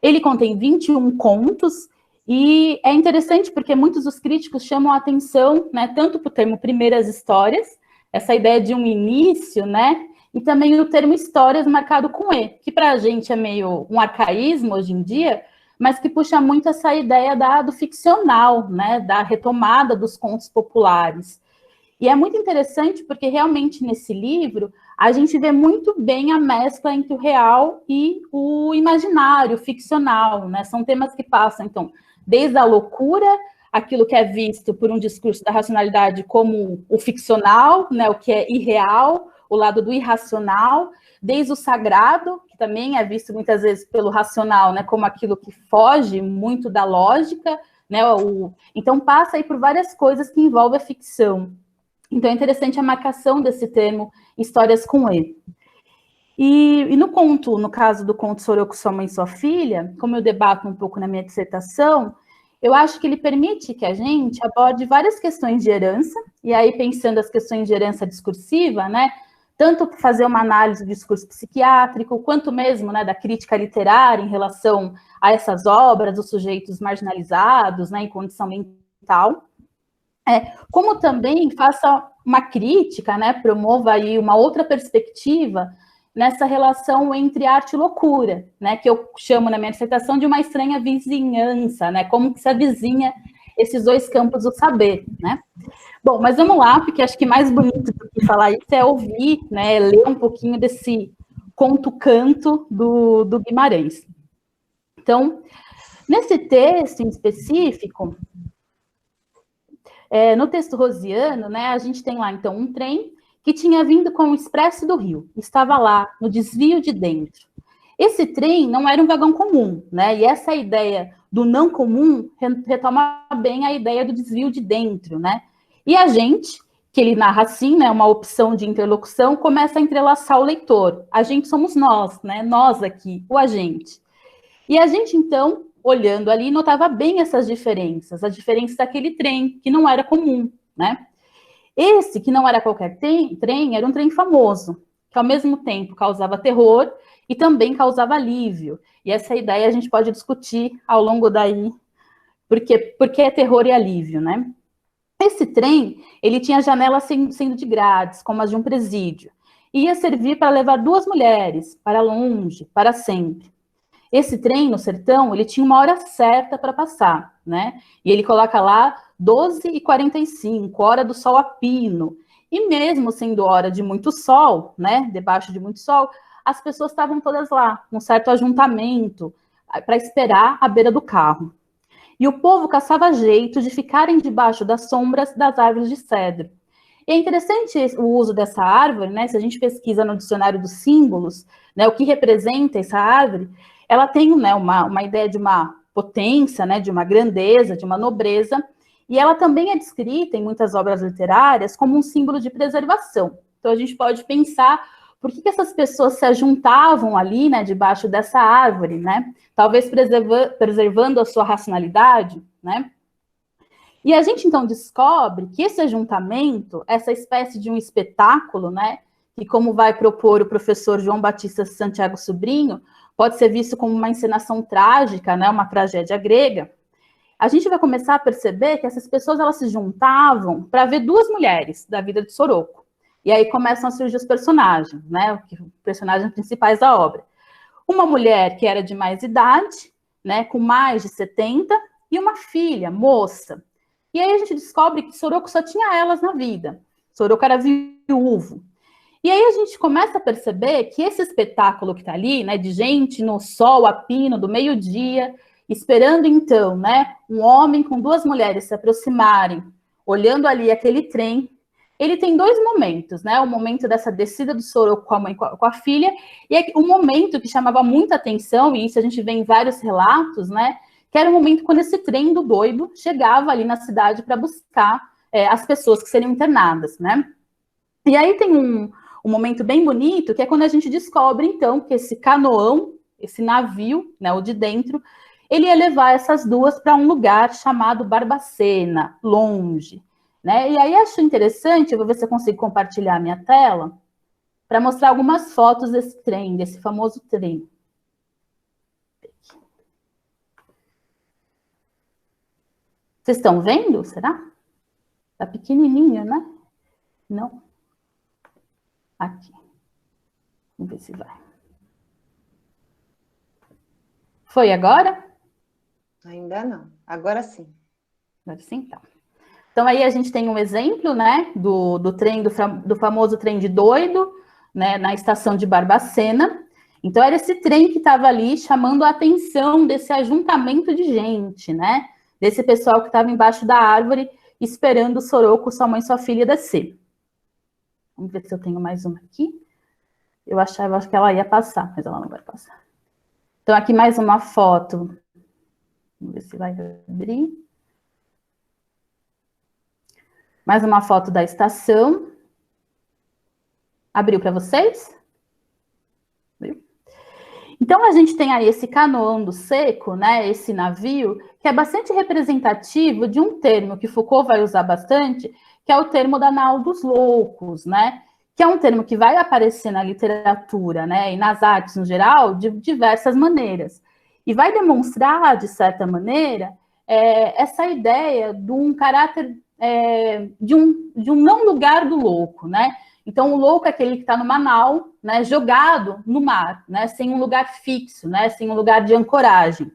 ele contém 21 contos, e é interessante porque muitos dos críticos chamam a atenção, né, tanto para o termo primeiras histórias, essa ideia de um início, né, e também o termo histórias marcado com E, que para a gente é meio um arcaísmo hoje em dia, mas que puxa muito essa ideia do ficcional, né, da retomada dos contos populares. E é muito interessante porque realmente nesse livro a gente vê muito bem a mescla entre o real e o imaginário, o ficcional, né? São temas que passam, então, desde a loucura, aquilo que é visto por um discurso da racionalidade como o ficcional, né? O que é irreal, o lado do irracional, desde o sagrado, que também é visto muitas vezes pelo racional, né? Como aquilo que foge muito da lógica, né? Então passa aí por várias coisas que envolvem a ficção. Então, é interessante a marcação desse termo, histórias com E. E no conto, no caso do conto Soroco, Sua Mãe, Sua Filha, como eu debato um pouco na minha dissertação, eu acho que ele permite que a gente aborde várias questões de herança, e aí pensando as questões de herança discursiva, né, tanto fazer uma análise do discurso psiquiátrico, quanto mesmo, né, da crítica literária em relação a essas obras, dos sujeitos marginalizados, né, em condição mental, como também faça uma crítica, né, promova aí uma outra perspectiva nessa relação entre arte e loucura, né, que eu chamo na minha dissertação de uma estranha vizinhança, né, como que se avizinha esses dois campos do saber, né. Bom, mas vamos lá, porque acho que mais bonito do que falar isso é ouvir, né, ler um pouquinho desse conto-canto do Guimarães. Então, nesse texto em específico, no texto rosiano, né, a gente tem lá, então, um trem que tinha vindo com o Expresso do Rio, estava lá, no desvio de dentro. Esse trem não era um vagão comum, né, e essa ideia do não comum retoma bem a ideia do desvio de dentro, né, e a gente, que ele narra assim, né, uma opção de interlocução, começa a entrelaçar o leitor. A gente somos nós, né, nós aqui, o agente. E a gente, então, olhando ali, notava bem essas diferenças, a diferença daquele trem, que não era comum, né? Esse, que não era qualquer trem, era um trem famoso, que ao mesmo tempo causava terror e também causava alívio. E essa ideia a gente pode discutir ao longo daí, porque é terror e alívio, né? Esse trem, ele tinha janelas sendo de grades, como as de um presídio, e ia servir para levar 2 mulheres, para longe, para sempre. Esse trem, no sertão, ele tinha uma hora certa para passar, né? E ele coloca lá 12h45, hora do sol a pino. E mesmo sendo hora de muito sol, né? Debaixo de muito sol, as pessoas estavam todas lá, num certo ajuntamento, para esperar à beira do carro. E o povo caçava jeito de ficarem debaixo das sombras das árvores de cedro. E é interessante o uso dessa árvore, né? Se a gente pesquisa no dicionário dos símbolos, né, o que representa essa árvore, ela tem, né, uma ideia de uma potência, né, de uma grandeza, de uma nobreza, e ela também é descrita em muitas obras literárias como um símbolo de preservação. Então, a gente pode pensar por que essas pessoas se ajuntavam ali, né, debaixo dessa árvore, né, talvez preservando a sua racionalidade, né. E a gente, então, descobre que esse ajuntamento, essa espécie de um espetáculo, né, que como vai propor o professor João Batista Santiago Sobrinho, pode ser visto como uma encenação trágica, né, uma tragédia grega, a gente vai começar a perceber que essas pessoas elas se juntavam para ver 2 mulheres da vida de Soroco. E aí começam a surgir os personagens, né, os personagens principais da obra. Uma mulher que era de mais idade, né, com mais de 70, e uma filha, moça. E aí a gente descobre que Soroco só tinha elas na vida. Soroco era viúvo. E aí a gente começa a perceber que esse espetáculo que está ali, né, de gente no sol a pino do meio-dia, esperando então, né, um homem com 2 mulheres se aproximarem, olhando ali aquele trem, ele tem 2 momentos, né, o momento dessa descida do Soroco com a mãe, com a filha, e um momento que chamava muita atenção, e isso a gente vê em vários relatos, né, que era o momento quando esse trem do doido chegava ali na cidade para buscar as pessoas que seriam internadas, né. E aí tem um momento bem bonito, que é quando a gente descobre, então, que esse canoão, esse navio, né, o de dentro, ele ia levar essas 2 para um lugar chamado Barbacena, longe, né? E aí acho interessante, eu vou ver se eu consigo compartilhar a minha tela, para mostrar algumas fotos desse trem, desse famoso trem. Vocês estão vendo, será? Tá pequenininho, né? Não? Aqui. Vamos ver se vai. Foi agora? Ainda não. Agora sim. Agora sim, então. Então, aí a gente tem um exemplo, né, do trem, do famoso trem de doido, né, na estação de Barbacena. Então, era esse trem que estava ali chamando a atenção desse ajuntamento de gente, né, desse pessoal que estava embaixo da árvore esperando o Soroco, sua mãe e sua filha descer. Vamos ver se eu tenho mais uma aqui. Eu acho que ela ia passar, mas ela não vai passar. Então, aqui mais uma foto. Vamos ver se vai abrir. Mais uma foto da estação. Abriu para vocês? Abriu. Então, a gente tem aí esse canoão do seco, né, esse navio, que é bastante representativo de um termo que Foucault vai usar bastante, que é o termo da nau dos loucos, né, que é um termo que vai aparecer na literatura, né, e nas artes no geral, de diversas maneiras. E vai demonstrar, de certa maneira, essa ideia de um caráter, de um não lugar do louco, né? Então, o louco é aquele que está numa nau, né, jogado no mar, né, sem um lugar fixo, né, sem um lugar de ancoragem.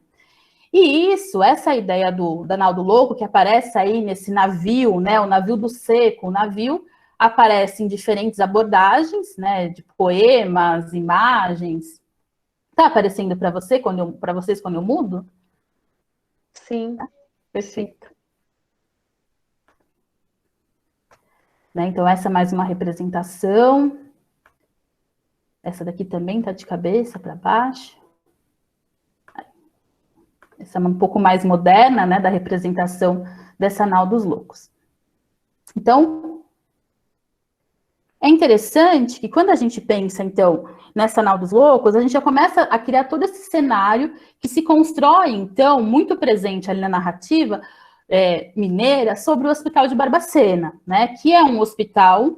E essa ideia da nau do louco, que aparece aí nesse navio, né, o navio do seco, o navio aparece em diferentes abordagens, né, de poemas, imagens. Está aparecendo para vocês quando eu mudo? Sim, perfeito. Né, então, essa é mais uma representação. Essa daqui também está de cabeça para baixo. Essa é um pouco mais moderna, né, da representação dessa nau dos loucos. Então, é interessante que quando a gente pensa, então, nessa nau dos loucos, a gente já começa a criar todo esse cenário que se constrói, então, muito presente ali na narrativa mineira sobre o Hospital de Barbacena, né, que é um hospital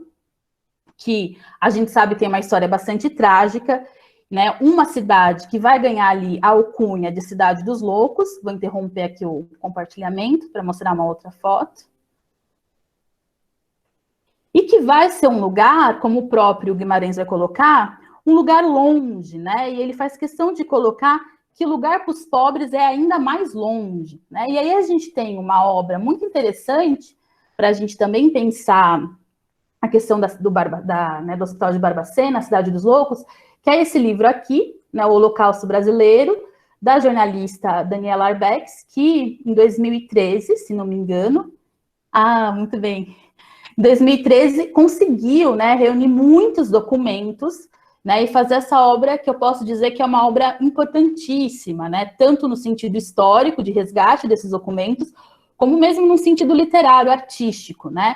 que a gente sabe tem uma história bastante trágica, né, uma cidade que vai ganhar ali a alcunha de Cidade dos Loucos. Vou interromper aqui o compartilhamento para mostrar uma outra foto. E que vai ser um lugar, como o próprio Guimarães vai colocar, um lugar longe, né? E ele faz questão de colocar que lugar para os pobres é ainda mais longe, né? E aí a gente tem uma obra muito interessante para a gente também pensar a questão do Hospital de Barbacena, a Cidade dos Loucos, que é esse livro aqui, né, O Holocausto Brasileiro, da jornalista Daniela Arbex, que em 2013, se não me engano, muito bem, em 2013 conseguiu, né, reunir muitos documentos, né, e fazer essa obra que eu posso dizer que é uma obra importantíssima, né, tanto no sentido histórico, de resgate desses documentos, como mesmo no sentido literário, artístico, né.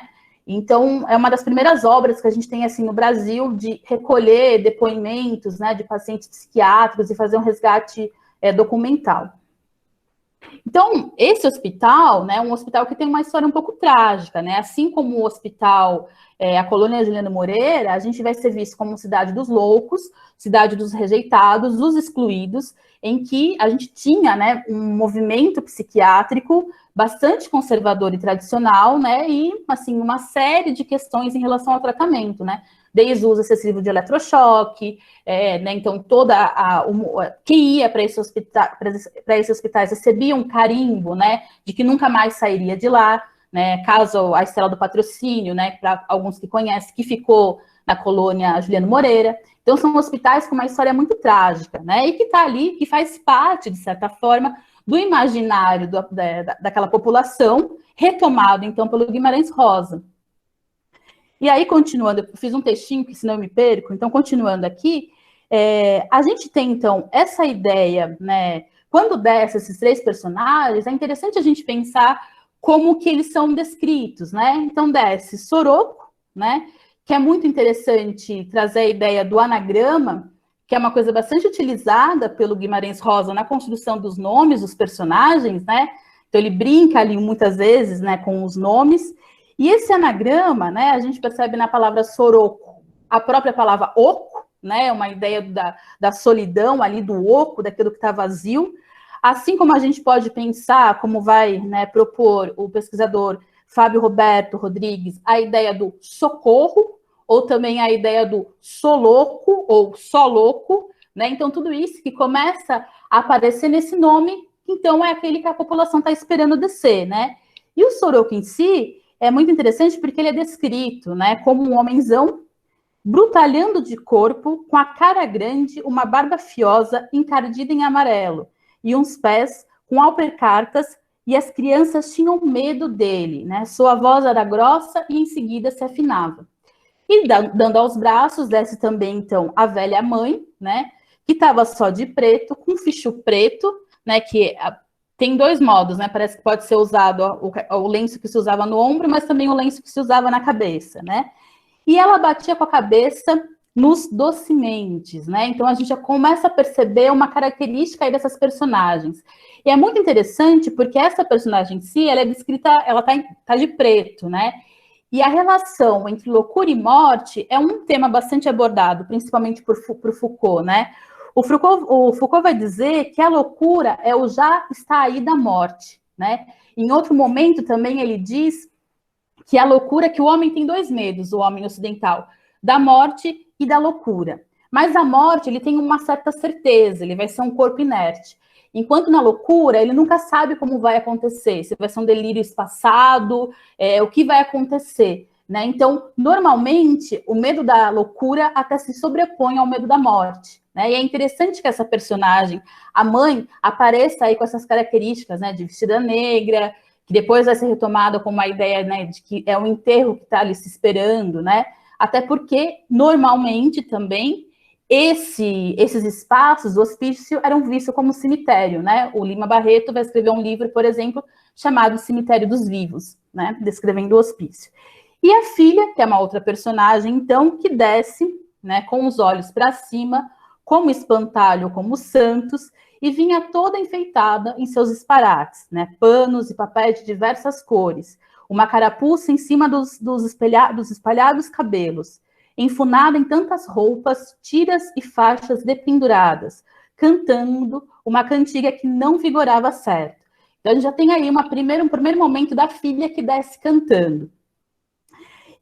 Então, é uma das primeiras obras que a gente tem, assim, no Brasil, de recolher depoimentos, né, de pacientes psiquiátricos e fazer um resgate documental. Então, esse hospital, né, é um hospital que tem uma história um pouco trágica, né, assim como o hospital, a Colônia Juliano Moreira, a gente vai ser visto como cidade dos loucos, cidade dos rejeitados, dos excluídos, em que a gente tinha, né, um movimento psiquiátrico bastante conservador e tradicional, né, e, assim, uma série de questões em relação ao tratamento, né, desde o uso excessivo de eletrochoque, né, então quem ia para esses hospitais recebia um carimbo, né, de que nunca mais sairia de lá, né, caso a Estela do Patrocínio, né, para alguns que conhecem, que ficou na Colônia Juliano Moreira. Então, são hospitais com uma história muito trágica, né, e que está ali, que faz parte, de certa forma, do imaginário daquela população, retomado, então, pelo Guimarães Rosa. E aí, continuando, eu fiz um textinho, que senão eu me perco, então, continuando aqui, a gente tem, então, essa ideia, né, quando desce esses três personagens, é interessante a gente pensar como que eles são descritos, né? Então, desce Soroco, né, que é muito interessante trazer a ideia do anagrama, que é uma coisa bastante utilizada pelo Guimarães Rosa na construção dos nomes dos personagens, né? Então, ele brinca ali muitas vezes, né, com os nomes. E esse anagrama, né, a gente percebe na palavra Soroco, a própria palavra oco, né, uma ideia da solidão ali, do oco, daquilo que está vazio. Assim como a gente pode pensar, como vai, né, propor o pesquisador Fábio Roberto Rodrigues, a ideia do socorro, ou também a ideia do soloco, ou soloco, né? Então, tudo isso que começa a aparecer nesse nome, então é aquele que a população está esperando descer, né? E o Soroco em si é muito interessante porque ele é descrito, né, como um homenzão brutalhando de corpo, com a cara grande, uma barba fiosa, encardida em amarelo, e uns pés com alpercartas, e as crianças tinham medo dele, né? Sua voz era grossa e em seguida se afinava. E dando aos braços, desce também, então, a velha mãe, né? Que estava só de preto, com ficho preto, né? Que tem dois modos, né? Parece que pode ser usado o lenço que se usava no ombro, mas também o lenço que se usava na cabeça, né? E ela batia com a cabeça nos dosimentes, né? Então a gente já começa a perceber uma característica aí dessas personagens. E é muito interessante porque essa personagem em si, ela é descrita, ela tá de preto, né? E a relação entre loucura e morte é um tema bastante abordado, principalmente por Foucault, né? O Foucault vai dizer que a loucura é o já está aí da morte, né? Em outro momento também ele diz que a loucura é que o homem tem dois medos, o homem ocidental, da morte e da loucura. Mas a morte, ele tem uma certa certeza, ele vai ser um corpo inerte. Enquanto na loucura, ele nunca sabe como vai acontecer, se vai ser um delírio espaçado, o que vai acontecer, né? Então, normalmente, o medo da loucura até se sobrepõe ao medo da morte, né? E é interessante que essa personagem, a mãe, apareça aí com essas características, né? De vestida negra, que depois vai ser retomada como uma ideia, né, de que é um enterro que está ali se esperando, né? Até porque, normalmente, também, esses espaços do hospício eram vistos como cemitério, né? O Lima Barreto vai escrever um livro, por exemplo, chamado Cemitério dos Vivos, né? Descrevendo o hospício. E a filha, que é uma outra personagem, então, que desce, né, com os olhos para cima, como espantalho, como Santos, e vinha toda enfeitada em seus esparates, né? Panos e papéis de diversas cores, uma carapuça em cima dos espalhados cabelos, enfunada em tantas roupas, tiras e faixas dependuradas, cantando uma cantiga que não vigorava certo. Então, a gente já tem aí um primeiro momento da filha que desce cantando.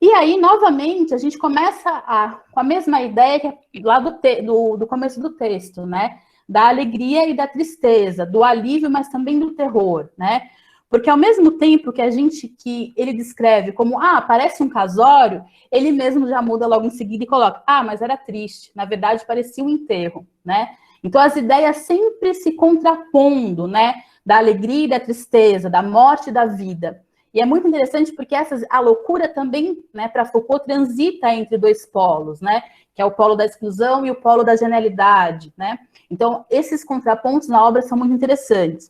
E aí, novamente, a gente começa com a mesma ideia que é lá do começo do texto, né? Da alegria e da tristeza, do alívio, mas também do terror, né? Porque ao mesmo tempo que ele descreve como, parece um casório, ele mesmo já muda logo em seguida e coloca, mas era triste, na verdade parecia um enterro, né? Então as ideias sempre se contrapondo, né? Da alegria e da tristeza, da morte e da vida. E é muito interessante porque a loucura também, né, para Foucault, transita entre dois polos, né? Que é o polo da exclusão e o polo da genialidade, né? Então, esses contrapontos na obra são muito interessantes.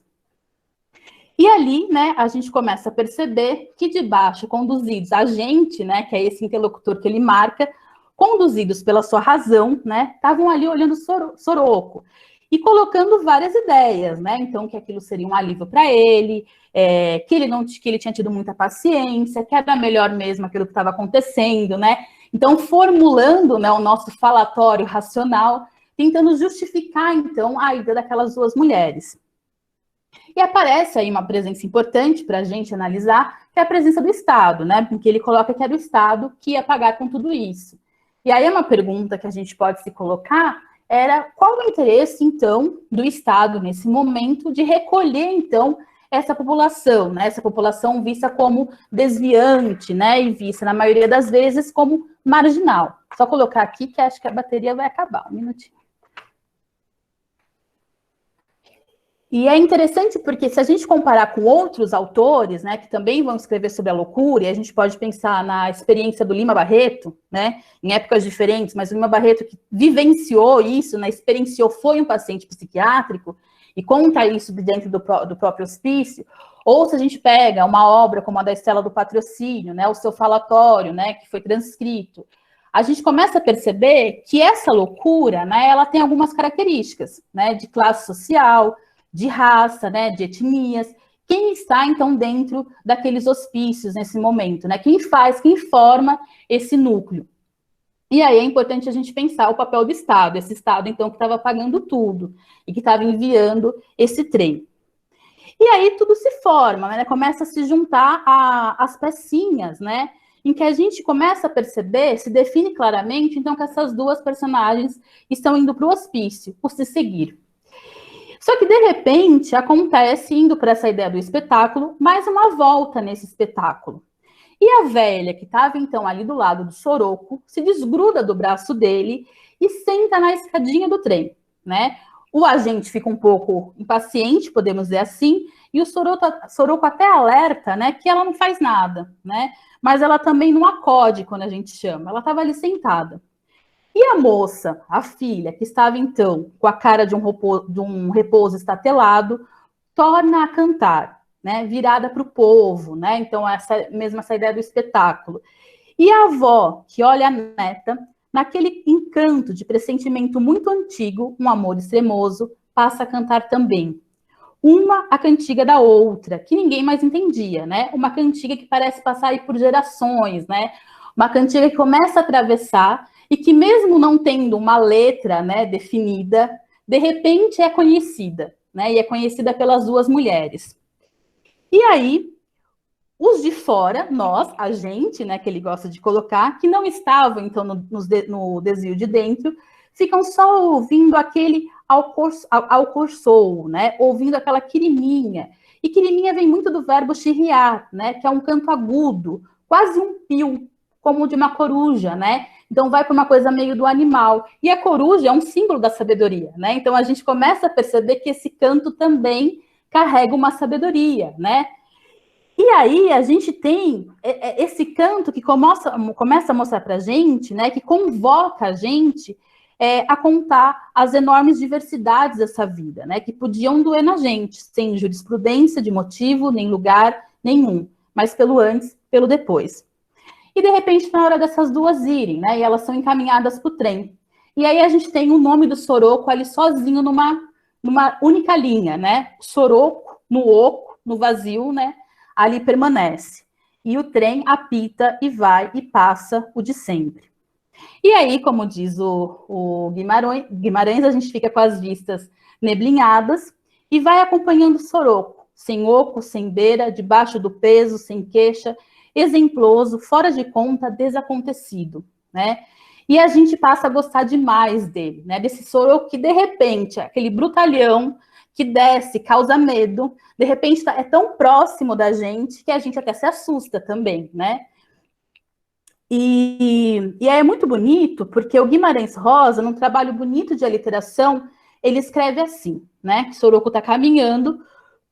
E ali, né, a gente começa a perceber que de baixo, conduzidos, a gente, né, que é esse interlocutor que ele marca, conduzidos pela sua razão, né, estavam ali olhando Soroco e colocando várias ideias, né, então que aquilo seria um alívio para ele, que ele tinha tido muita paciência, que era melhor mesmo aquilo que estava acontecendo, né, então formulando, né, o nosso falatório racional, tentando justificar, então, a ida daquelas duas mulheres. E aparece aí uma presença importante para a gente analisar, que é a presença do Estado, né? Porque ele coloca que era o Estado que ia pagar com tudo isso. E aí uma pergunta que a gente pode se colocar era qual o interesse, então, do Estado, nesse momento, de recolher, então, essa população, né? Essa população vista como desviante, né? E vista, na maioria das vezes, como marginal. Só colocar aqui que acho que a bateria vai acabar. Um minutinho. E é interessante porque se a gente comparar com outros autores, né, que também vão escrever sobre a loucura, e a gente pode pensar na experiência do Lima Barreto, né, em épocas diferentes, mas o Lima Barreto que vivenciou isso, né, experienciou, foi um paciente psiquiátrico, e conta isso de dentro do próprio hospício, ou se a gente pega uma obra como a da Estela do Patrocínio, né, o seu falatório, né, que foi transcrito, a gente começa a perceber que essa loucura, né, ela tem algumas características, né, de classe social, de raça, né, de etnias, quem está, então, dentro daqueles hospícios nesse momento, né, quem forma esse núcleo. E aí é importante a gente pensar o papel do Estado, esse Estado, então, que estava pagando tudo e que estava enviando esse trem. E aí tudo se forma, né, começa a se juntar as pecinhas, né, em que a gente começa a perceber, se define claramente, então, que essas duas personagens estão indo para o hospício, por se seguir. Só que, de repente, acontece, indo para essa ideia do espetáculo, mais uma volta nesse espetáculo. E a velha, que estava, então, ali do lado do Soroco, se desgruda do braço dele e senta na escadinha do trem, né? O agente fica um pouco impaciente, podemos dizer assim, e o Soroco até alerta, né, que ela não faz nada, né? Mas ela também não acode quando a gente chama, ela estava ali sentada. E a moça, a filha, que estava, então, com a cara de um repouso estatelado, torna a cantar, né, virada para o povo, né, então essa ideia do espetáculo. E a avó, que olha a neta, naquele encanto de pressentimento muito antigo, um amor extremoso, passa a cantar também. Uma a cantiga da outra, que ninguém mais entendia, né, uma cantiga que parece passar aí por gerações, né, uma cantiga que começa a atravessar e que mesmo não tendo uma letra, né, definida, de repente é conhecida, né, e é conhecida pelas duas mulheres. E aí, Os de fora, nós, a gente, né, que ele gosta de colocar, que não estavam, então, no desvio de dentro, ficam só ouvindo aquele alcorçou, né, ouvindo aquela quiriminha. E quiriminha vem muito do verbo chirriar, né, que é um canto agudo, quase um pio, como o de uma coruja, né? Então vai para uma coisa meio do animal. E a coruja é um símbolo da sabedoria, né? Então a gente começa a perceber que esse canto também carrega uma sabedoria, né? E aí a gente tem esse canto que começa a mostrar para a gente, né, que convoca a gente a contar as enormes diversidades dessa vida, né, que podiam doer na gente, sem jurisprudência de motivo, nem lugar nenhum, mas pelo antes, pelo depois. E de repente, na hora dessas duas irem, né, e elas são encaminhadas para o trem. E aí a gente tem o nome do soroco ali sozinho numa única linha, né, soroco, no oco, no vazio, né, ali permanece. E o trem apita e vai e passa o de sempre. E aí, como diz o Guimarães, a gente fica com as vistas neblinhadas e vai acompanhando o soroco, sem oco, sem beira, debaixo do peso, sem queixa, exemploso, fora de conta, desacontecido, né? E a gente passa a gostar demais dele, né? Desse soroco que, de repente, é aquele brutalhão que desce, causa medo, de repente é tão próximo da gente que a gente até se assusta também, né? E é muito bonito, porque o Guimarães Rosa, num trabalho bonito de aliteração, ele escreve assim, né? Que Soroco está caminhando,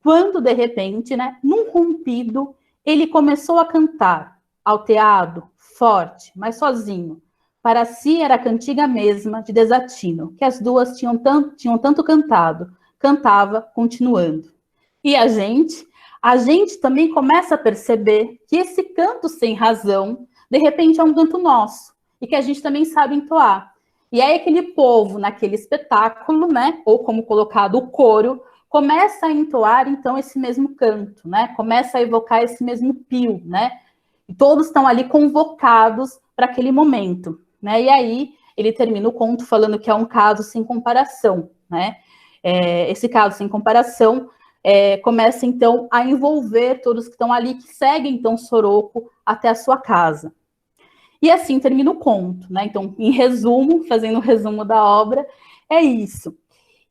quando, de repente, né, num rompido, ele começou a cantar, alteado, forte, mas sozinho. Para si era a cantiga mesma de desatino, que as duas tinham tanto cantado, cantava continuando. E a gente também começa a perceber que esse canto sem razão, de repente é um canto nosso, e que a gente também sabe entoar. E aí aquele povo, naquele espetáculo, né, ou como colocado o coro, começa a entoar, então, esse mesmo canto, né, começa a evocar esse mesmo pio, né, e todos estão ali convocados para aquele momento, né, e aí ele termina o conto falando que é um caso sem comparação, né, esse caso sem comparação começa, então, a envolver todos que estão ali, que seguem, então, Soroco até a sua casa. E assim termina o conto, né? Então, em resumo, fazendo um resumo da obra, é isso.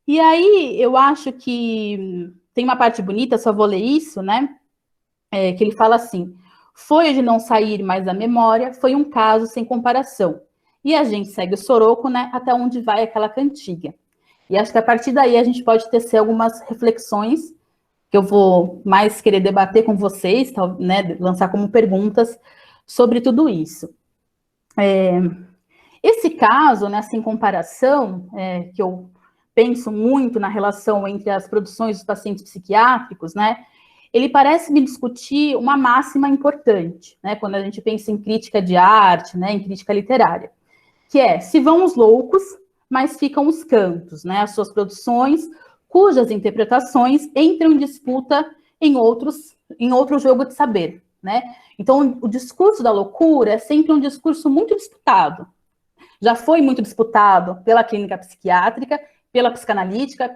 E aí, eu acho que tem uma parte bonita, só vou ler isso, né? Que ele fala assim: foi de não sair mais da memória, foi um caso sem comparação. E a gente segue o Soroco, né? Até onde vai aquela cantiga. E acho que a partir daí a gente pode tecer algumas reflexões que eu vou mais querer debater com vocês, né, lançar como perguntas sobre tudo isso. Esse caso, né, sem comparação, que eu penso muito na relação entre as produções dos pacientes psiquiátricos, né, ele parece me discutir uma máxima importante, né, quando a gente pensa em crítica de arte, né, em crítica literária, que é: se vão os loucos, mas ficam os cantos, né, as suas produções, cujas interpretações entram em disputa em outro jogo de saber, né? Então, o discurso da loucura é sempre um discurso muito disputado. Já foi muito disputado pela clínica psiquiátrica, pela psicanalítica,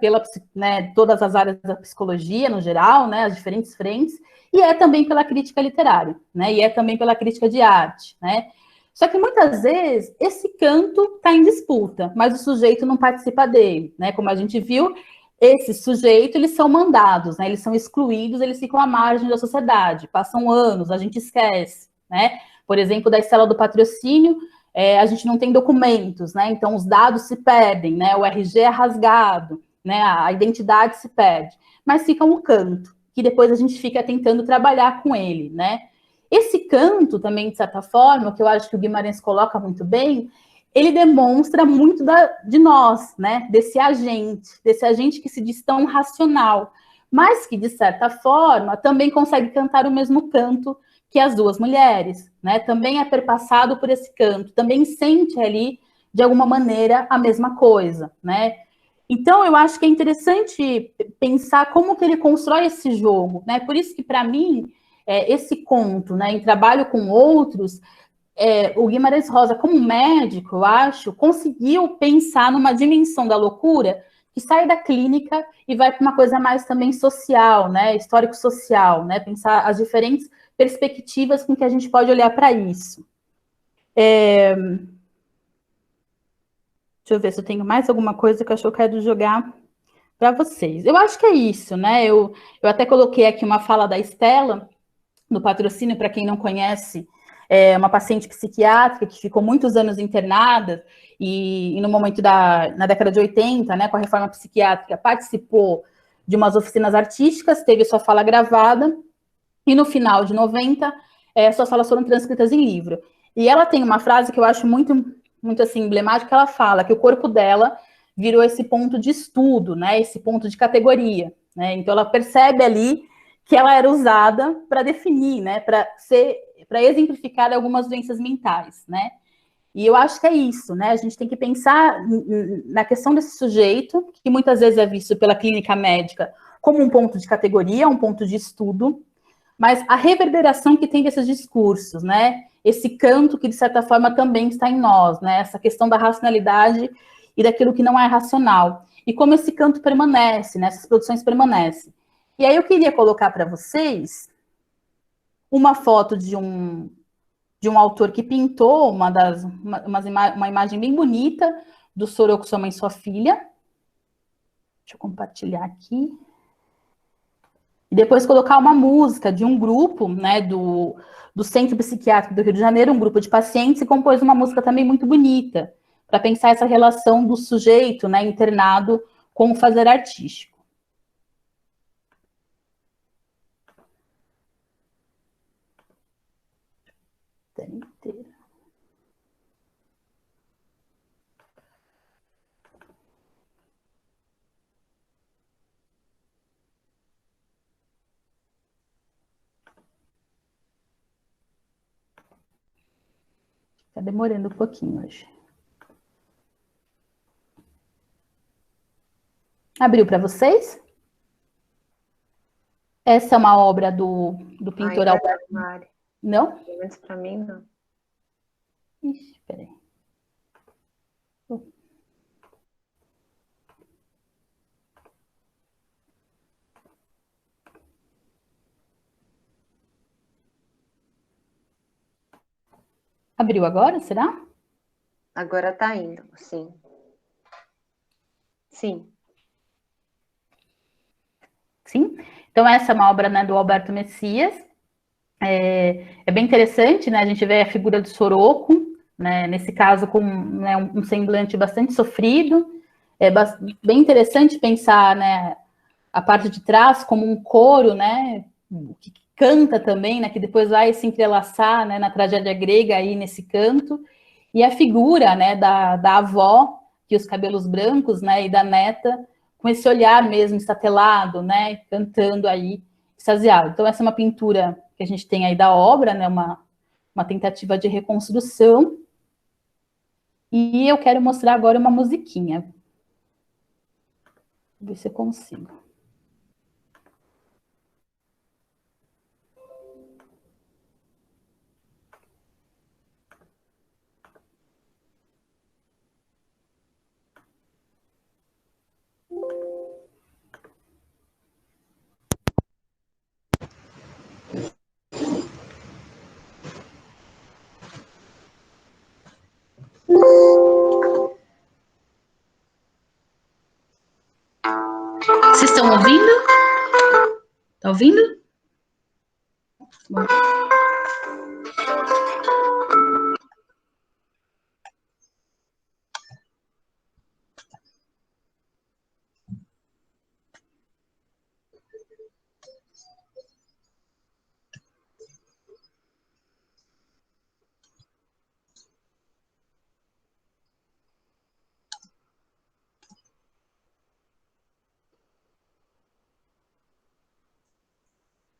né, todas as áreas da psicologia no geral, né, as diferentes frentes, e é também pela crítica literária, né, e é também pela crítica de arte, né? Só que muitas vezes esse canto está em disputa, mas o sujeito não participa dele, né? Como a gente viu, esses sujeitos, eles são mandados, né? Eles são excluídos, eles ficam à margem da sociedade, passam anos, a gente esquece, né? Por exemplo, da Estela do Patrocínio, a gente não tem documentos, né? Então os dados se perdem, né? O RG é rasgado, né? A identidade se perde, mas fica um canto, que depois a gente fica tentando trabalhar com ele, né? Esse canto também, de certa forma, que eu acho que o Guimarães coloca muito bem, ele demonstra muito de nós, né? Desse agente que se diz tão racional, mas que, de certa forma, também consegue cantar o mesmo canto que as duas mulheres, né? Também é perpassado por esse canto, também sente ali, de alguma maneira, a mesma coisa, né? Então, eu acho que é interessante pensar como que ele constrói esse jogo, né? Por isso que, para mim, esse conto, né, em trabalho com outros, o Guimarães Rosa, como médico, eu acho, conseguiu pensar numa dimensão da loucura que sai da clínica e vai para uma coisa mais também social, né, histórico-social, né, pensar as diferentes perspectivas com que a gente pode olhar para isso. Deixa eu ver se eu tenho mais alguma coisa que eu quero jogar para vocês. Eu acho que é isso, né? Eu até coloquei aqui uma fala da Estela, do patrocínio, para quem não conhece, é uma paciente psiquiátrica que ficou muitos anos internada e no momento na década de 80, né, com a reforma psiquiátrica, participou de umas oficinas artísticas, teve sua fala gravada, e no final de 90, suas falas foram transcritas em livro. E ela tem uma frase que eu acho muito, muito assim, emblemática, ela fala que o corpo dela virou esse ponto de estudo, né, esse ponto de categoria, né, então ela percebe ali que ela era usada para definir, né, para exemplificar algumas doenças mentais, né, e eu acho que é isso, né, a gente tem que pensar na questão desse sujeito, que muitas vezes é visto pela clínica médica como um ponto de categoria, um ponto de estudo, mas a reverberação que tem desses discursos, né, esse canto que, de certa forma, também está em nós, né, essa questão da racionalidade e daquilo que não é racional, e como esse canto permanece, né, essas produções permanecem. E aí eu queria colocar para vocês uma foto de um autor que pintou uma imagem bem bonita do Soroco, sua mãe e sua filha. Deixa eu compartilhar aqui. E depois colocar uma música de um grupo, né, do Centro Psiquiátrico do Rio de Janeiro, um grupo de pacientes, e compôs uma música também muito bonita, para pensar essa relação do sujeito, né, internado com o fazer artístico. Inteira. Está demorando um pouquinho hoje. Abriu para vocês? Essa é uma obra do pintor Alberto. Não? Pelo menos para mim, não. Ixi, peraí. Abriu agora, será? Agora está indo, sim. Sim. Sim? Então, essa é uma obra, né, do Alberto Messias. É bem interessante, né? A gente vê a figura do Soroco, né, nesse caso com, né, um semblante bastante sofrido. É bem interessante pensar, né, a parte de trás como um coro, né, que canta também, né, que depois vai se entrelaçar, né, na tragédia grega aí nesse canto. E a figura, né, da avó, que os cabelos brancos, né, e da neta, com esse olhar mesmo estatelado, né, cantando aí, extasiado. Então, essa é uma pintura que a gente tem aí da obra, né, uma tentativa de reconstrução. E eu quero mostrar agora uma musiquinha. Vou ver se eu consigo. Vocês estão ouvindo? Tá ouvindo? Bom.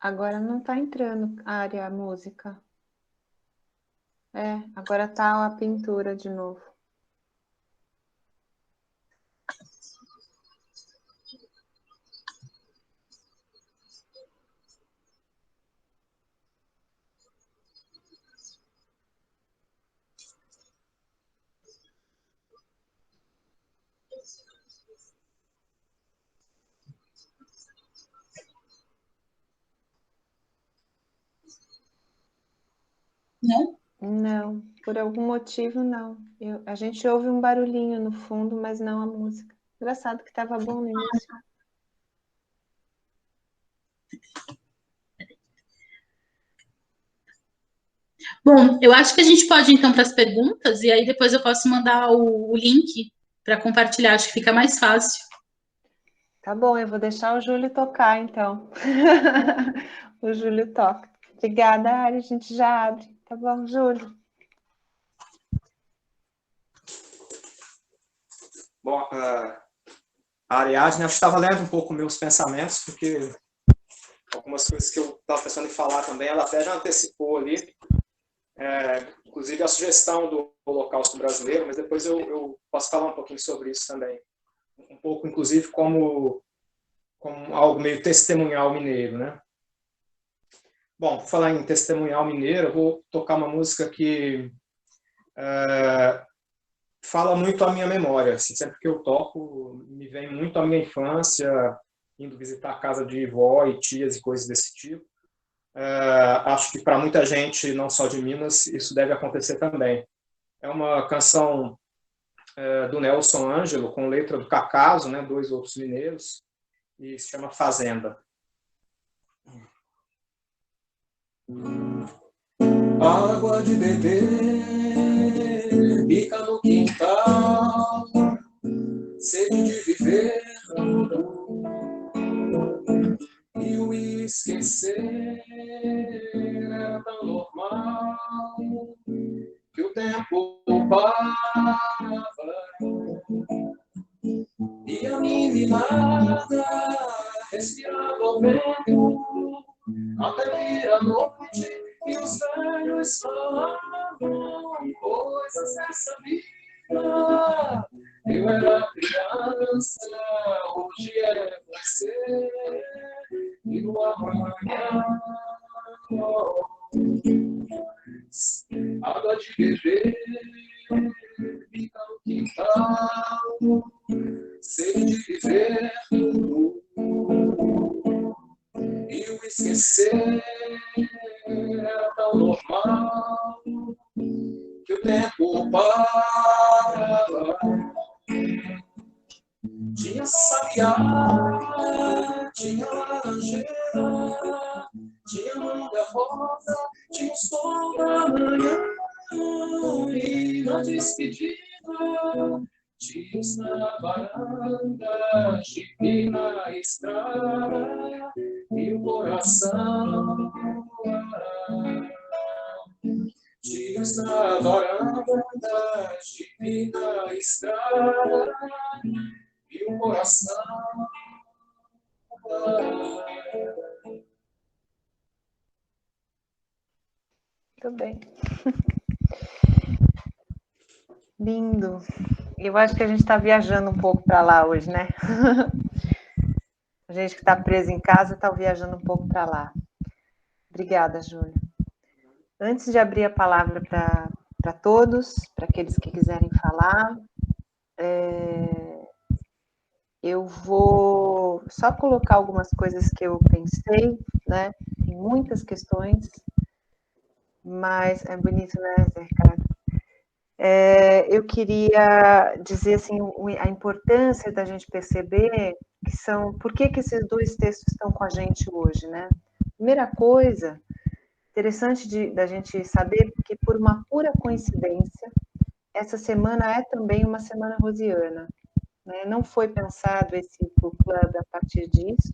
Agora não está entrando a área música. Agora está a pintura de novo. Não, por algum motivo não. A gente ouve um barulhinho no fundo, mas não a música. Engraçado que estava bom no início. Bom, eu acho que a gente pode ir então para as perguntas, e aí depois eu posso mandar o link para compartilhar, acho que fica mais fácil. Tá bom, eu vou deixar o Júlio tocar, então. O Júlio toca. Obrigada, Ari, a gente já abre. Tá bom, Júlio? Bom, a Ariadne, acho que estava lendo um pouco meus pensamentos, porque algumas coisas que eu estava pensando em falar também, ela até já antecipou ali, inclusive a sugestão do Holocausto brasileiro, mas depois eu posso falar um pouquinho sobre isso também. Um pouco, inclusive, como algo meio testemunhal mineiro, né? Bom, por falar em testemunhal mineiro, eu vou tocar uma música que fala muito à minha memória. Assim, sempre que eu toco, me vem muito à minha infância, indo visitar a casa de vó e tias e coisas desse tipo. Acho que para muita gente, não só de Minas, isso deve acontecer também. É uma canção do Nelson Ângelo, com letra do Cacaso, né, 2 outros mineiros, e se chama Fazenda. Água de beber, bica no quintal, sede de viver, e o esquecer era tão normal que o tempo parava e a meninada respirava o vento até vir a noite e os velhos falavam coisas dessa vida. Eu era criança, hoje é você, e no amanhã água de beber, fica no quintal, sede de viver, e o esquecer era tão normal que o tempo parava. Tinha sabiá, tinha laranjeira, tinha manga rosa, tinha o sol da manhã, e na despedida tios na varanda, jipe na estrada, e o coração. Tios na varanda, jipe na estrada, e o coração. Muito bem. Lindo. Eu acho que a gente está viajando um pouco para lá hoje, né? A gente que está preso em casa está viajando um pouco para lá. Obrigada, Júlia. Antes de abrir a palavra para todos, para aqueles que quiserem falar, eu vou só colocar algumas coisas que eu pensei, né? Tem muitas questões, mas é bonito, né, Zé Ricardo? Eu queria dizer assim, a importância da gente perceber por que esses 2 textos estão com a gente hoje, né? Primeira coisa, interessante da gente saber que, por uma pura coincidência, essa semana é também uma semana rosiana, né? Não foi pensado esse book club a partir disso,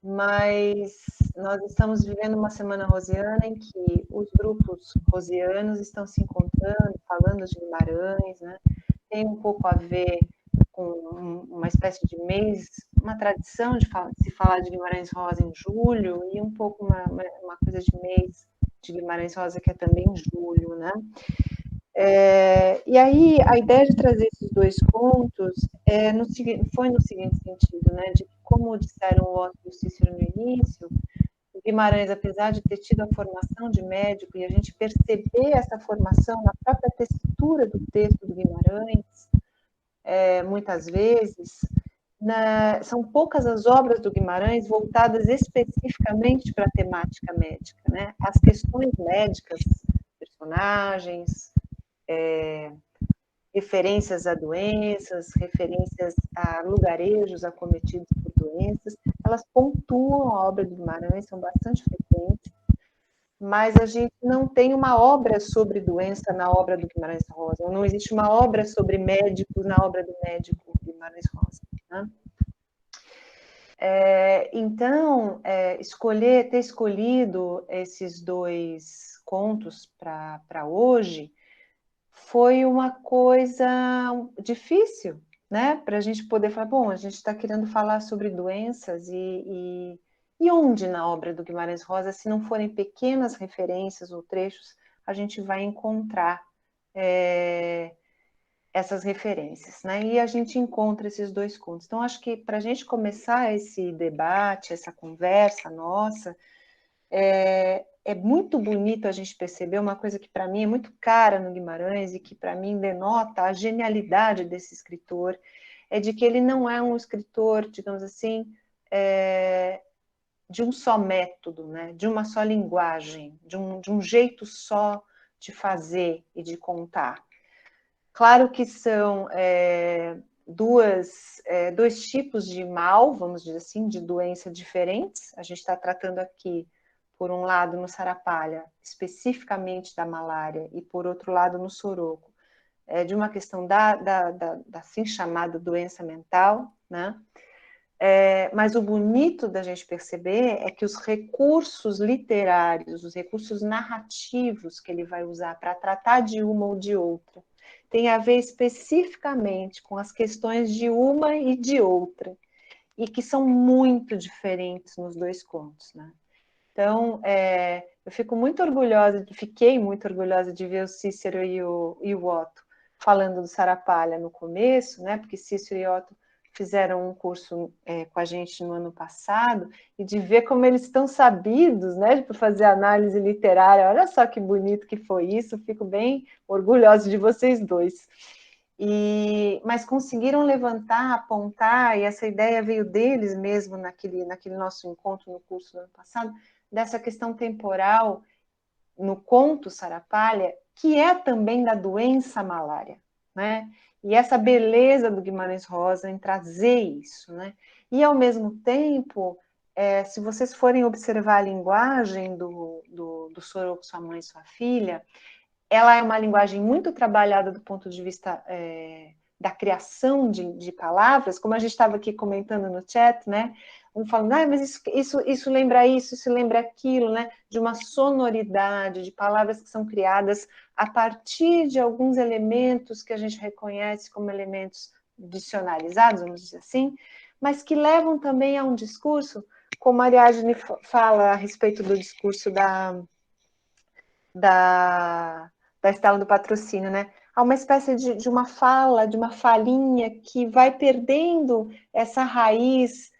mas nós estamos vivendo uma semana rosiana em que os grupos rosianos estão se encontrando, falando de Guimarães, né? Tem um pouco a ver com uma espécie de mês, uma tradição de se falar de Guimarães Rosa em julho, e um pouco uma coisa de mês de Guimarães Rosa que é também em julho, né? E aí, a ideia de trazer esses 2 contos foi no seguinte sentido, né, de como disseram o Otto e o Cícero no início, o Guimarães, apesar de ter tido a formação de médico, e a gente perceber essa formação na própria textura do texto do Guimarães, muitas vezes, são poucas as obras do Guimarães voltadas especificamente para a temática médica, né? As questões médicas, personagens, referências a doenças, referências a lugarejos acometidos por doenças, elas pontuam a obra do Guimarães, são bastante frequentes, mas a gente não tem uma obra sobre doença na obra do Guimarães Rosa, não existe uma obra sobre médicos na obra do médico Guimarães Rosa, né? Então, ter escolhido esses 2 contos para hoje foi uma coisa difícil, né? Para a gente poder falar, bom, a gente está querendo falar sobre doenças e onde na obra do Guimarães Rosa, se não forem pequenas referências ou trechos, a gente vai encontrar essas referências, né? E a gente encontra esses 2 contos. Então, acho que para a gente começar esse debate, essa conversa nossa, é muito bonito a gente perceber uma coisa que para mim é muito cara no Guimarães e que para mim denota a genialidade desse escritor, é de que ele não é um escritor, digamos assim, de um só método, né? De uma só linguagem, de um jeito só de fazer e de contar. Claro que são dois tipos de mal, vamos dizer assim, de doença diferentes. A gente está tratando aqui, por um lado, no Sarapalha, especificamente da malária, e por outro lado, no Soroco, de uma questão da assim chamada doença mental, né? Mas o bonito da gente perceber é que os recursos literários, os recursos narrativos que ele vai usar para tratar de uma ou de outra, tem a ver especificamente com as questões de uma e de outra, e que são muito diferentes nos 2 contos, né? Então, eu fiquei muito orgulhosa de ver o Cícero e o Otto falando do Sarapalha no começo, né? Porque Cícero e Otto fizeram um curso com a gente no ano passado, e de ver como eles estão sabidos, né, para fazer análise literária. Olha só que bonito que foi isso, fico bem orgulhosa de vocês 2. Mas conseguiram levantar, apontar, e essa ideia veio deles mesmo naquele nosso encontro no curso do ano passado, dessa questão temporal no conto Sarapalha, que é também da doença malária, né? E essa beleza do Guimarães Rosa em trazer isso, né? E, ao mesmo tempo, se vocês forem observar a linguagem do Soroco, Sua Mãe e Sua Filha, ela é uma linguagem muito trabalhada do ponto de vista da criação de palavras, como a gente estava aqui comentando no chat, né? Um falando, mas isso lembra isso lembra aquilo, né? De uma sonoridade, de palavras que são criadas a partir de alguns elementos que a gente reconhece como elementos dicionarizados, vamos dizer assim, mas que levam também a um discurso, como a Ariadne fala a respeito do discurso da Estela do Patrocínio, né? Há uma espécie de uma fala, de uma falinha que vai perdendo essa raiz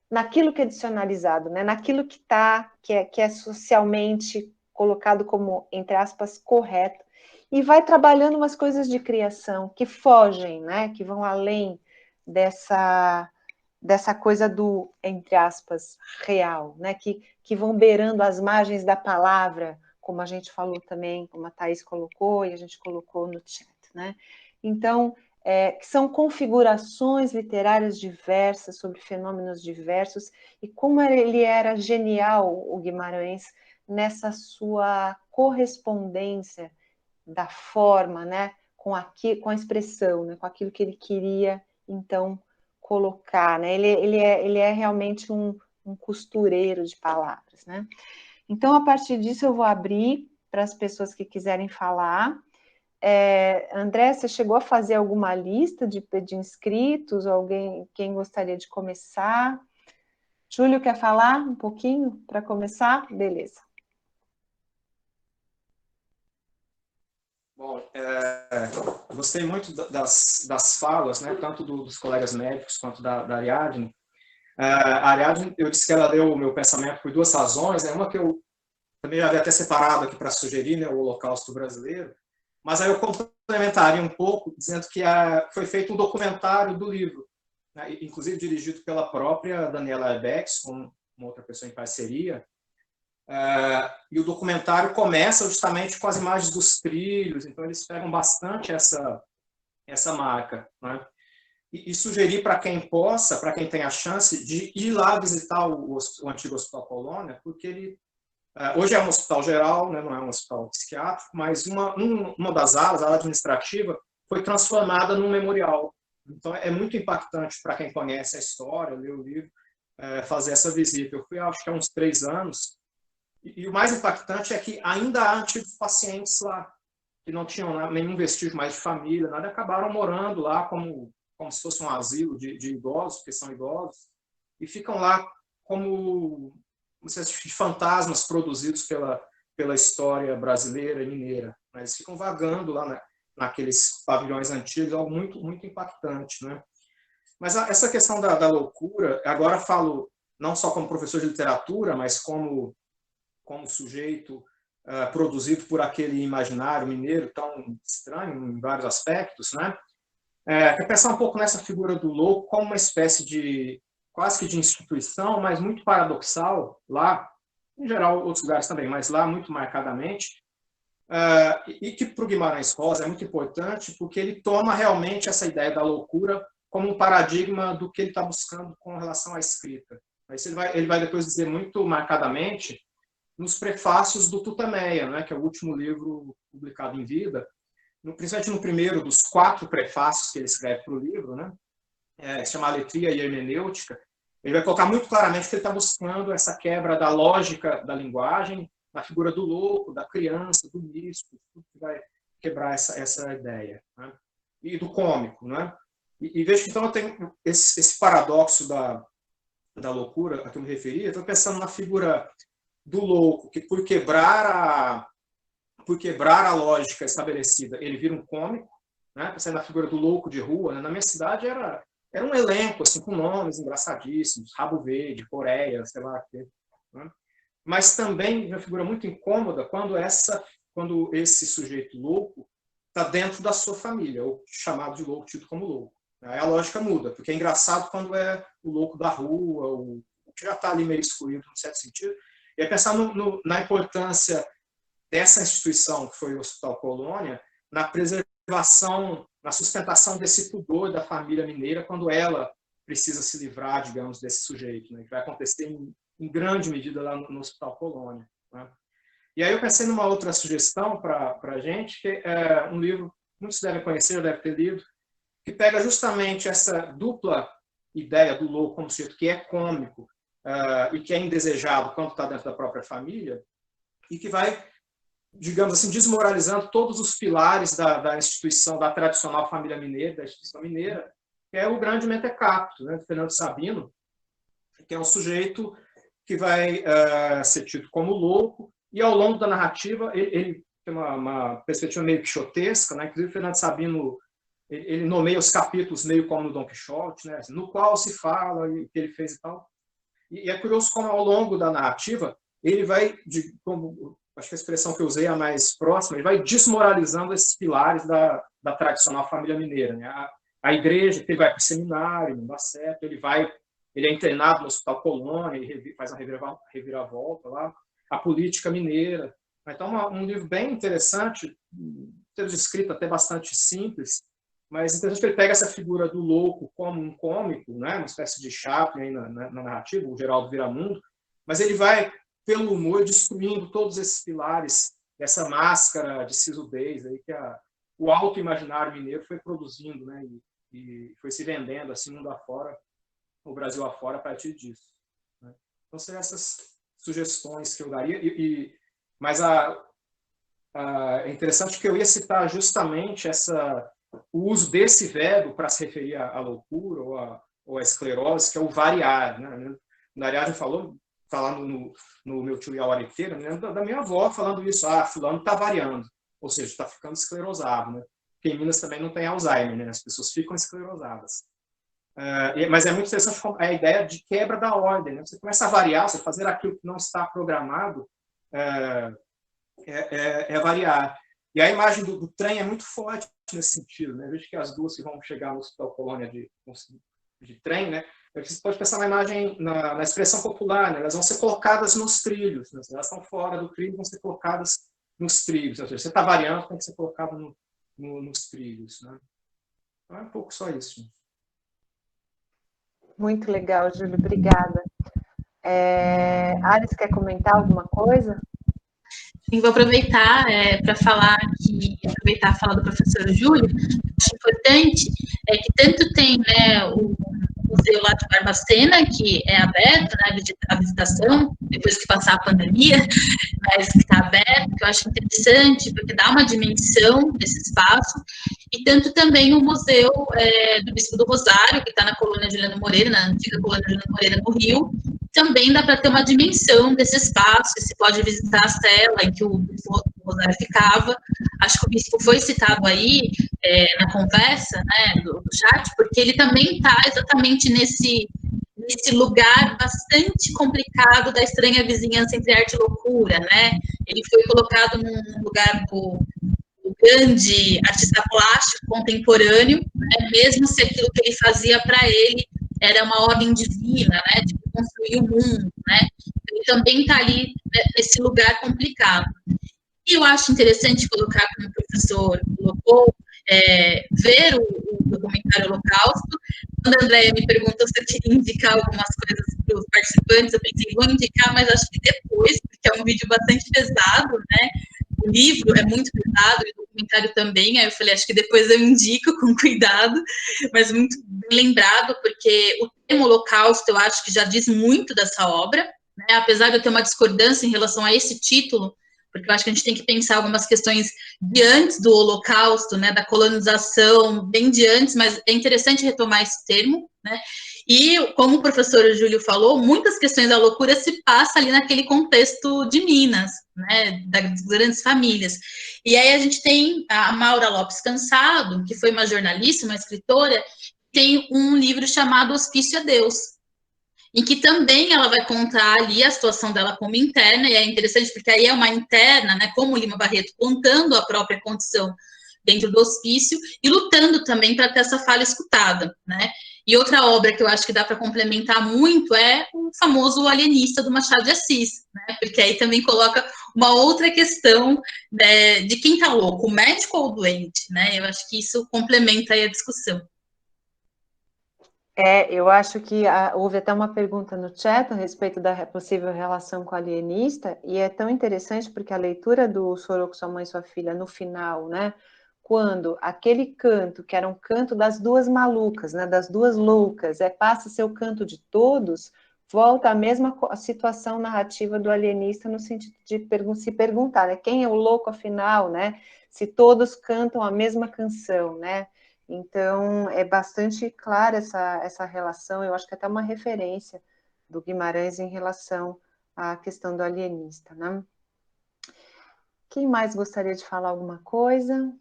naquilo que é dicionalizado, né? Naquilo que é socialmente colocado como, entre aspas, correto, e vai trabalhando umas coisas de criação que fogem, né? Que vão além dessa coisa do, entre aspas, real, né? Que vão beirando as margens da palavra, como a gente falou também, como a Thaís colocou e a gente colocou no chat, né? Então, que são configurações literárias diversas, sobre fenômenos diversos, e como ele era genial, o Guimarães, nessa sua correspondência da forma, né, com a expressão, né, com aquilo que ele queria, então, colocar, né? Ele é realmente um costureiro de palavras, né? Então, a partir disso, eu vou abrir para as pessoas que quiserem falar. André, você chegou a fazer alguma lista de inscritos? Quem gostaria de começar? Júlio, quer falar um pouquinho para começar? Beleza. Bom, gostei muito das falas, né, tanto dos colegas médicos quanto da Ariadne. A Ariadne, eu disse que ela leu o meu pensamento por 2 razões, né? Uma que eu também havia até separado aqui para sugerir, né, o Holocausto Brasileiro, mas aí eu complementaria um pouco, dizendo que foi feito um documentário do livro, né, inclusive dirigido pela própria Daniela Ibex, com uma outra pessoa em parceria, E o documentário começa justamente com as imagens dos trilhos, então eles pegam bastante essa marca, né? E sugerir para quem possa, para quem tem a chance, de ir lá visitar o antigo Hospital Colônia, porque ele hoje é um hospital geral, né, não é um hospital psiquiátrico, mas uma das alas, a ala administrativa, foi transformada num memorial. Então é muito impactante para quem conhece a história, lê o livro, fazer essa visita. Eu fui, acho que há uns 3 anos, e o mais impactante é que ainda há antigos pacientes lá, que não tinham nenhum vestígio mais de família, nada, acabaram morando lá como se fosse um asilo de idosos, porque são idosos, e ficam lá como fantasmas produzidos pela história brasileira e mineira. Eles ficam vagando lá naqueles pavilhões antigos, algo muito, muito impactante, né? Mas essa questão da loucura, agora falo não só como professor de literatura, mas como sujeito produzido por aquele imaginário mineiro tão estranho em vários aspectos, né? Quer pensar um pouco nessa figura do louco como uma espécie de, quase que de instituição, mas muito paradoxal lá, em geral outros lugares também, mas lá muito marcadamente, e que para o Guimarães Rosa é muito importante, porque ele toma realmente essa ideia da loucura como um paradigma do que ele está buscando com relação à escrita. Isso ele vai depois dizer muito marcadamente nos prefácios do Tutameia, né, que é o último livro publicado em vida, principalmente no primeiro dos 4 prefácios que ele escreve para o livro, né, se chama Aletria e Hermenêutica. Ele vai colocar muito claramente que ele está buscando essa quebra da lógica da linguagem, da figura do louco, da criança, do místico, tudo que vai quebrar essa ideia, né, e do cômico, né. E vejo que então eu tenho esse paradoxo da loucura a que eu me referi. Eu estou pensando na figura do louco, que por quebrar a lógica estabelecida, ele vira um cômico, né? Pensando na figura do louco de rua, né? Na minha cidade era um elenco assim, com nomes engraçadíssimos, Rabo Verde, Coreia, sei lá, né? Mas também uma figura muito incômoda quando esse sujeito louco está dentro da sua família, ou chamado de louco, tido como louco. Aí a lógica muda, porque é engraçado quando é o louco da rua, o que já está ali meio excluído, em certo sentido. E é pensar na importância dessa instituição, que foi o Hospital Colônia, na preservação, na sustentação desse pudor da família mineira, quando ela precisa se livrar, digamos, desse sujeito, né, que vai acontecer em grande medida lá no Hospital Colônia, né. E aí eu pensei numa outra sugestão para a gente, que é um livro, muitos devem conhecer, já devem ter lido, que pega justamente essa dupla ideia do louco como sujeito que é cômico e que é indesejado quando está dentro da própria família, e que vai, digamos assim, desmoralizando todos os pilares da instituição, da tradicional família mineira, da instituição mineira, que é o grande mentecapto, né, Fernando Sabino, que é um sujeito que vai ser tido como louco, e ao longo da narrativa ele tem uma perspectiva meio quixotesca, né, inclusive Fernando Sabino ele nomeia os capítulos meio como no Dom Quixote, né, no qual se fala o que ele fez e tal. E é curioso como ao longo da narrativa ele vai, acho que a expressão que eu usei é a mais próxima, ele vai desmoralizando esses pilares da tradicional família mineira, né? A igreja, que ele vai para o seminário, não dá certo, ele é internado no Hospital Colônia, ele faz uma reviravolta lá, a política mineira. Então, um livro bem interessante, ter escrito até bastante simples, mas interessante que ele pega essa figura do louco como um cômico, né? Uma espécie de Chaplin na narrativa, o Geraldo Viramundo, mas ele vai, pelo humor, destruindo todos esses pilares, essa máscara de sisudez aí que o alto imaginário mineiro foi produzindo, né? E foi se vendendo assim, mundo afora, o Brasil afora, a partir disso, né? Então, seriam essas sugestões que eu daria. Mas é interessante que eu ia citar justamente o uso desse verbo para se referir à loucura ou à esclerose, que é o variar, né? O Ariadne falando no meu tio Iau Areteira, né, da minha avó falando isso, fulano está variando, ou seja, está ficando esclerosado, né? Porque em Minas também não tem Alzheimer, né? As pessoas ficam esclerosadas. Mas é muito interessante a ideia de quebra da ordem, né? Você começa a variar, você fazer aquilo que não está programado, variar. E a imagem do trem é muito forte nesse sentido, né? Vejo que as duas que vão chegar no Hospital Colônia de trem, né? Você pode pensar na imagem, na expressão popular, né? Elas vão ser colocadas nos trilhos, né? Elas estão fora do trilho, vão ser colocadas nos trilhos. Ou seja, você está variando, tem que ser colocado nos trilhos, né? Então é um pouco só isso. Muito legal, Júlio, obrigada. Alice, quer comentar alguma coisa? Sim, vou aproveitar para falar do professor Júlio. Acho importante que tanto tem, né, o museu lá de Barbacena, que é aberto, né, a visitação, depois que passar a pandemia, mas que está aberto, que eu acho interessante, porque dá uma dimensão desse espaço, e tanto também o Museu do Bispo do Rosário, que está na colônia Juliano Moreira, na antiga colônia Juliano Moreira, no Rio, também dá para ter uma dimensão desse espaço, você pode visitar a cela em que o Bispo do Rosário ficava. Acho que o Bispo foi citado aí na conversa, né, do chat, porque ele também está exatamente nesse lugar bastante complicado da estranha vizinhança entre arte e loucura, né? Ele foi colocado num lugar do grande artista plástico contemporâneo, né? Mesmo se aquilo que ele fazia para ele era uma ordem divina, né? De construir o mundo, né? Ele também está ali, né, nesse lugar complicado. E eu acho interessante colocar, como o professor colocou, ver o documentário Holocausto. Quando a Andréia me perguntou se eu queria indicar algumas coisas para os participantes, eu pensei, vou indicar, mas acho que depois, porque é um vídeo bastante pesado, né? O livro é muito pesado, e o documentário também, aí eu falei, acho que depois eu indico com cuidado, mas muito bem lembrado, porque o termo Holocausto, eu acho que já diz muito dessa obra, né? Apesar de eu ter uma discordância em relação a esse título, porque eu acho que a gente tem que pensar algumas questões de antes do Holocausto, né, da colonização, bem de antes, mas é interessante retomar esse termo, né, e como o professor Júlio falou, muitas questões da loucura se passam ali naquele contexto de Minas, né, das grandes famílias. E aí a gente tem a Maura Lopes Cansado, que foi uma jornalista, uma escritora, tem um livro chamado Hospício a Deus, em que também ela vai contar ali a situação dela como interna, e é interessante porque aí é uma interna, né, como Lima Barreto, contando a própria condição dentro do hospício e lutando também para ter essa fala escutada, né. E outra obra que eu acho que dá para complementar muito é o famoso Alienista do Machado de Assis, né, porque aí também coloca uma outra questão, né, de quem está louco, o médico ou o doente, né, eu acho que isso complementa aí a discussão. Eu acho que houve até uma pergunta no chat a respeito da possível relação com o alienista, e é tão interessante porque a leitura do Sorocco, Sua Mãe e Sua Filha, no final, né, quando aquele canto, que era um canto das duas malucas, né, das duas loucas, passa a ser o canto de todos, volta à mesma situação narrativa do alienista, no sentido de se perguntar, né, quem é o louco afinal, né, se todos cantam a mesma canção, né. Então, é bastante clara essa relação, eu acho que até uma referência do Guimarães em relação à questão do alienista, né? Quem mais gostaria de falar alguma coisa?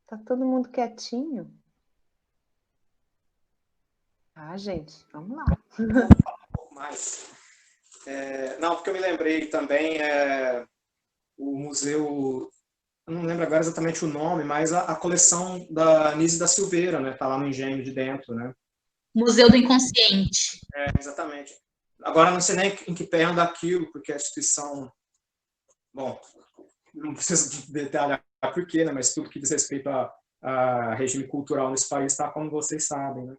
Tá todo mundo quietinho? Ah, gente, vamos lá. Um pouco mais. Não, porque eu me lembrei também, o museu... Eu não lembro agora exatamente o nome, mas a coleção da Anísio da Silveira, né? Tá lá no Engenho de Dentro, né? Museu do Inconsciente. Exatamente. Agora, não sei nem em que pé anda aquilo, porque a instituição... Bom, não preciso detalhar por quê, né? Mas tudo que diz respeito a regime cultural nesse país está como vocês sabem, né?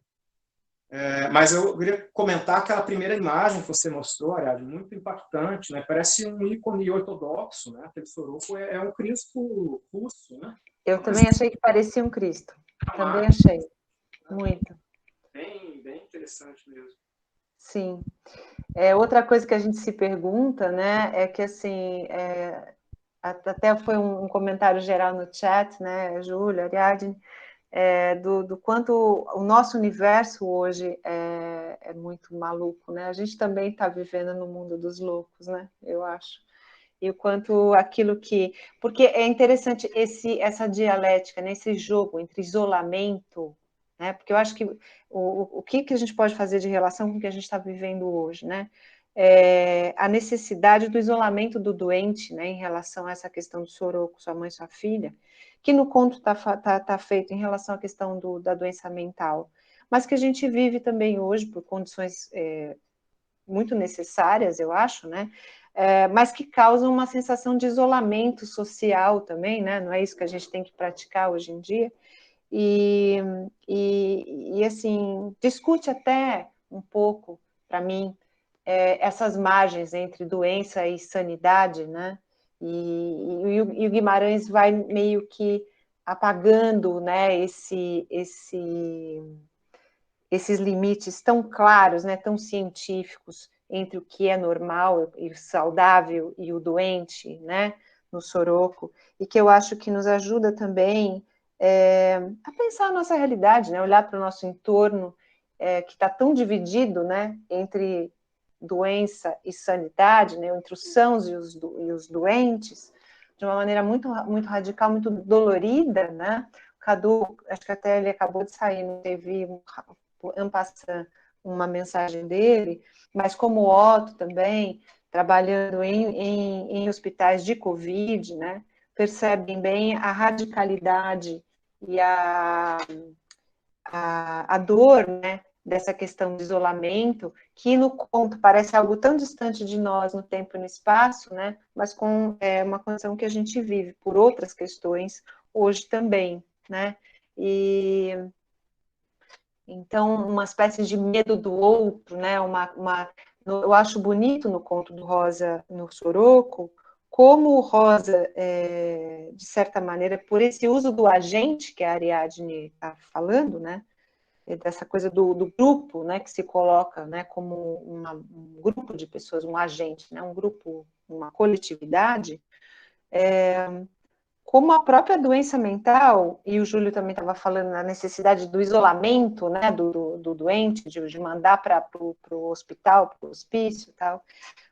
Mas eu queria comentar aquela primeira imagem que você mostrou, Ariadne, muito impactante, né? Parece um ícone ortodoxo, né? Aquele Sorocco é um Cristo russo, né? Eu também achei que parecia um Cristo. Também achei. Muito. Bem interessante mesmo. Sim. Outra coisa que a gente se pergunta, né, é que, assim, até foi um comentário geral no chat, né, Júlia, Ariadne, do quanto o nosso universo hoje é muito maluco, né? A gente também está vivendo no mundo dos loucos, né? Eu acho. E o quanto aquilo que... Porque é interessante essa dialética, né? Esse jogo entre isolamento, né? Porque eu acho que o que a gente pode fazer de relação com o que a gente está vivendo hoje, né? A necessidade do isolamento do doente, né? Em relação a essa questão do Sorocco, Sua Mãe e Sua Filha, que no conto tá feito em relação à questão da doença mental, mas que a gente vive também hoje por condições muito necessárias, eu acho, né? Mas que causam uma sensação de isolamento social também, né? Não é isso que a gente tem que praticar hoje em dia. E assim, discute até um pouco, para mim, essas margens entre doença e sanidade, né? E o Guimarães vai meio que apagando, né, esses limites tão claros, né, tão científicos entre o que é normal e saudável e o doente, né, no Soroco, e que eu acho que nos ajuda também a pensar a nossa realidade, né, olhar para o nosso entorno que está tão dividido, né, entre doença e sanidade, né, entre os sãos e os doentes, de uma maneira muito, muito radical, muito dolorida, né? O Cadu, acho que até ele acabou de sair, não teve en passant uma mensagem dele, mas como o Otto também, trabalhando em hospitais de Covid, né, percebem bem a radicalidade e a dor, né, dessa questão de isolamento, que no conto parece algo tão distante de nós no tempo e no espaço, né, mas com uma condição que a gente vive por outras questões hoje também, né, e então, uma espécie de medo do outro, né? Eu acho bonito no conto do Rosa, no Soroco, como o Rosa, de certa maneira, por esse uso do agente que a Ariadne está falando, né? Dessa coisa do grupo, né? Que se coloca, né? Como um grupo de pessoas, um agente, né? Um grupo, uma coletividade. Como a própria doença mental, e o Júlio também estava falando na necessidade do isolamento, né, do doente, de mandar para o hospital, para o hospício e tal,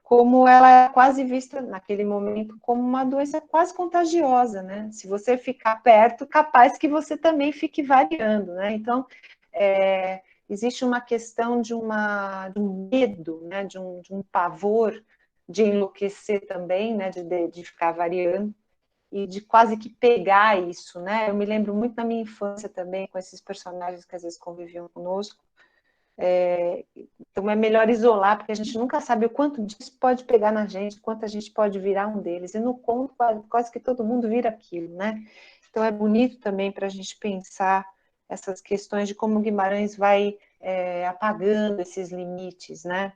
como ela é quase vista naquele momento como uma doença quase contagiosa, né? Se você ficar perto, capaz que você também fique variando, né? Então, existe uma questão de um medo, né, de um pavor de enlouquecer também, né, de ficar variando, e de quase que pegar isso, né? Eu me lembro muito da minha infância também, com esses personagens que às vezes conviviam conosco. Então é melhor isolar, porque a gente nunca sabe o quanto disso pode pegar na gente, quanto a gente pode virar um deles. E no conto, quase que todo mundo vira aquilo, né? Então é bonito também para a gente pensar essas questões de como Guimarães vai apagando esses limites, né?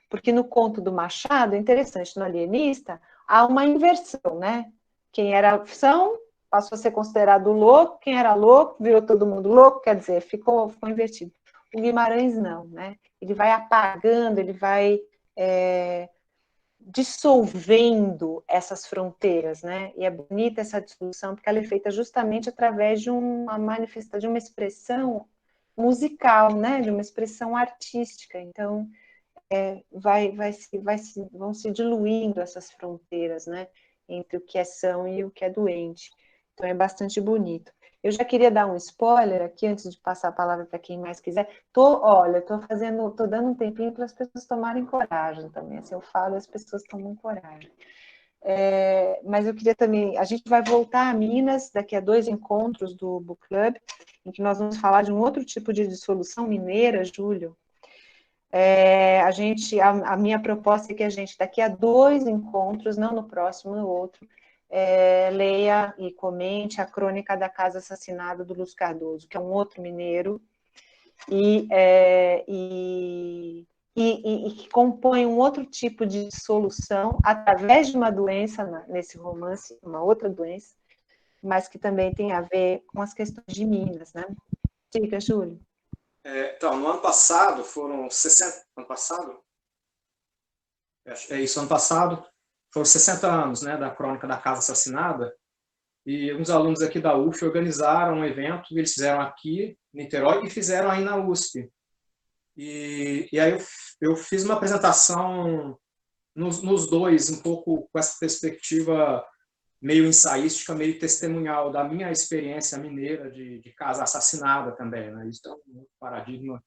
Porque no conto do Machado, é interessante, no Alienista, há uma inversão, né? Quem era são passou a ser considerado louco, quem era louco virou todo mundo louco, quer dizer, ficou invertido. O Guimarães não, né? Ele vai apagando, ele vai dissolvendo essas fronteiras, né? E é bonita essa dissolução, porque ela é feita justamente através de uma manifestação, de uma expressão musical, né? De uma expressão artística. Então, vão se diluindo essas fronteiras, né, entre o que é são e o que é doente. Então é bastante bonito. Eu já queria dar um spoiler aqui, antes de passar a palavra para quem mais quiser. Tô dando um tempinho para as pessoas tomarem coragem também. Assim, eu falo e as pessoas tomam coragem. Mas eu queria também, a gente vai voltar a Minas daqui a 2 encontros do Book Club, em que nós vamos falar de um outro tipo de dissolução mineira, Júlio. A minha proposta é que a gente, daqui a 2 encontros, não no próximo, no outro, leia e comente a Crônica da Casa Assassinada do Luz Cardoso, que é um outro mineiro, e que compõe um outro tipo de solução através de uma doença nesse romance, uma outra doença, mas que também tem a ver com as questões de Minas, né? Diga, Júlio. Então, no ano passado, foram 60... Ano passado? Ano passado foram 60 anos, né, da Crônica da Casa Assassinada, e uns alunos aqui da UF organizaram um evento, eles fizeram aqui em Niterói e fizeram aí na USP. E aí eu fiz uma apresentação nos dois, um pouco com essa perspectiva meio ensaística, meio testemunhal da minha experiência mineira de casa assassinada também, né? Isso é um paradigma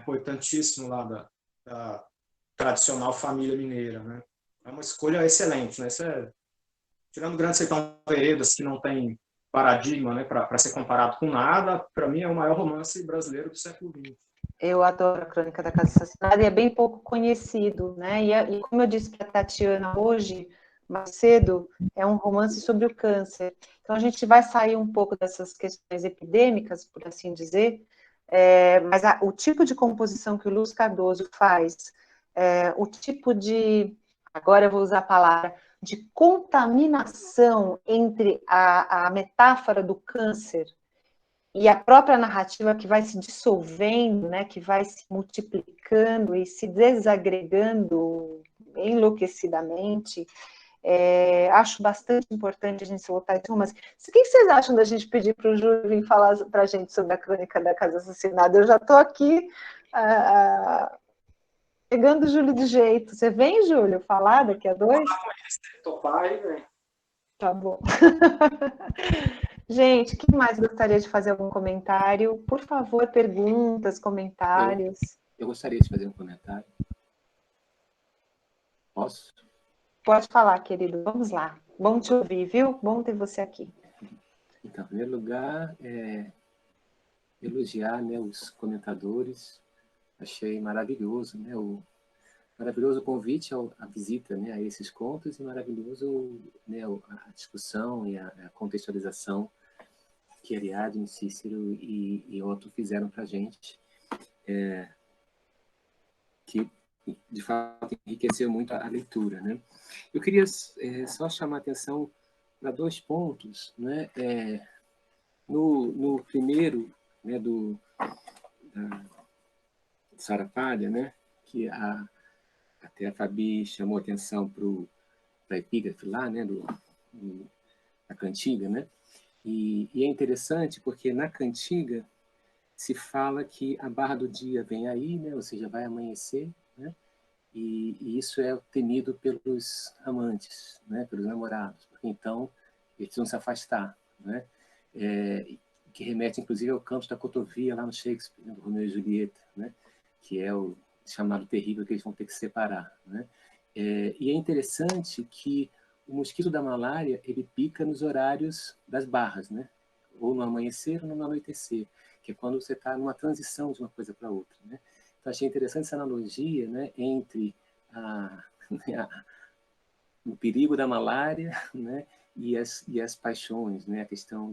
importantíssimo lá da tradicional família mineira, né? É uma escolha excelente, né? Isso é tirando o Grande Sertão Veredas, que não tem paradigma, né, para ser comparado com nada, para mim é o maior romance brasileiro do século XX. Eu adoro a Crônica da Casa Assassinada e é bem pouco conhecido, né? E como eu disse para a Tatiana hoje, mais cedo, é um romance sobre o câncer. Então a gente vai sair um pouco dessas questões epidêmicas, por assim dizer, mas o tipo de composição que o Luz Cardoso faz, o tipo de, agora eu vou usar a palavra, de contaminação entre a metáfora do câncer e a própria narrativa que vai se dissolvendo, né, que vai se multiplicando e se desagregando enlouquecidamente, acho bastante importante a gente voltar esse romance. O que vocês acham da gente pedir para o Júlio vir falar para a gente sobre a Crônica da Casa Assassinada? Eu já estou aqui pegando o Júlio de jeito. Você vem, Júlio, falar daqui a 2? Topar aí, velho. Tá bom. Gente, quem mais gostaria de fazer algum comentário? Por favor, perguntas, comentários. Eu gostaria de fazer um comentário. Posso? Pode falar, querido. Vamos lá. Bom te ouvir, viu? Bom ter você aqui. Então, em primeiro lugar, elogiar, né, os comentadores. Achei maravilhoso, né, maravilhoso o convite à visita, né, a esses contos, e maravilhoso, né, a discussão e a contextualização que Ariadne, Cícero e Otto fizeram para a gente, que, de fato, enriqueceu muito a leitura, né? Eu queria só chamar a atenção para 2 pontos, né? No primeiro, né, da Sara Palha, né, que até a Fabi chamou atenção para a epígrafe lá, né, da cantiga, né, e é interessante porque na cantiga se fala que a barra do dia vem aí, né, ou seja, vai amanhecer, né, e isso é temido pelos amantes, né, pelos namorados, porque então eles vão se afastar, né, que remete inclusive ao canto da cotovia lá no Shakespeare, né, do Romeu e Julieta, né, que é o chamado terrível que eles vão ter que separar, né? E é interessante que o mosquito da malária, ele pica nos horários das barras, né? Ou no amanhecer ou no anoitecer, que é quando você está numa transição de uma coisa para outra, né? Então, achei interessante essa analogia, né, entre o perigo da malária, né, e as paixões, né? A questão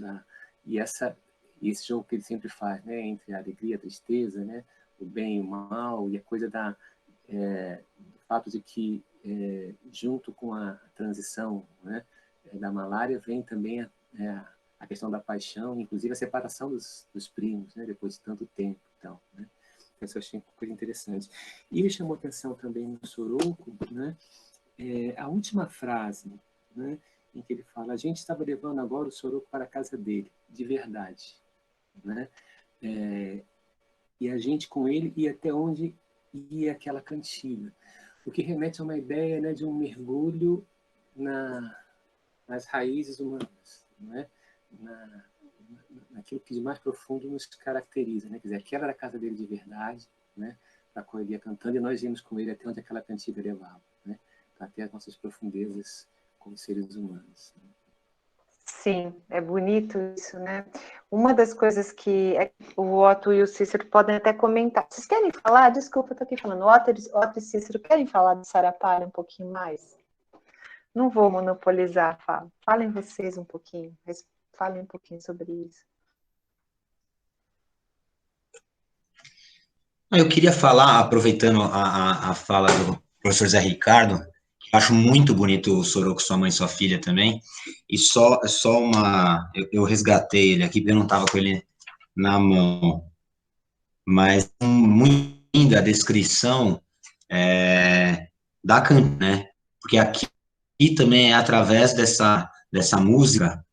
e esse jogo que ele sempre faz, né, entre a alegria e a tristeza, né? O bem e o mal, e a coisa do fato de que, junto com a transição, né, da malária, vem também a questão da paixão, inclusive a separação dos primos, né, depois de tanto tempo. Então, né, isso eu achei uma coisa interessante. E me chamou a atenção também no Soroco, né, a última frase, né, em que ele fala: a gente estava levando agora o Soroco para a casa dele, de verdade, né? E a gente com ele ia até onde ia aquela cantiga, o que remete a uma ideia, né, de um mergulho nas raízes humanas, né? Naquilo que de mais profundo nos caracteriza, né? Quer dizer, aquela era a casa dele de verdade, né? Para qual ele ia cantando, e nós íamos com ele até onde aquela cantiga levava, né? Até as nossas profundezas como seres humanos, né? Sim, é bonito isso, né? Uma das coisas que o Otto e o Cícero podem até comentar. Vocês querem falar? Desculpa, eu estou aqui falando. Otto e Cícero querem falar de Sara Palha um pouquinho mais? Não vou monopolizar, falem vocês um pouquinho. Falem um pouquinho sobre isso. Eu queria falar, aproveitando a fala do professor Zé Ricardo, acho muito bonito o Soroco, Sua Mãe, Sua Filha também, e só eu resgatei ele aqui, porque eu não estava com ele na mão, mas muito linda a descrição da canção, né, porque aqui também é através dessa música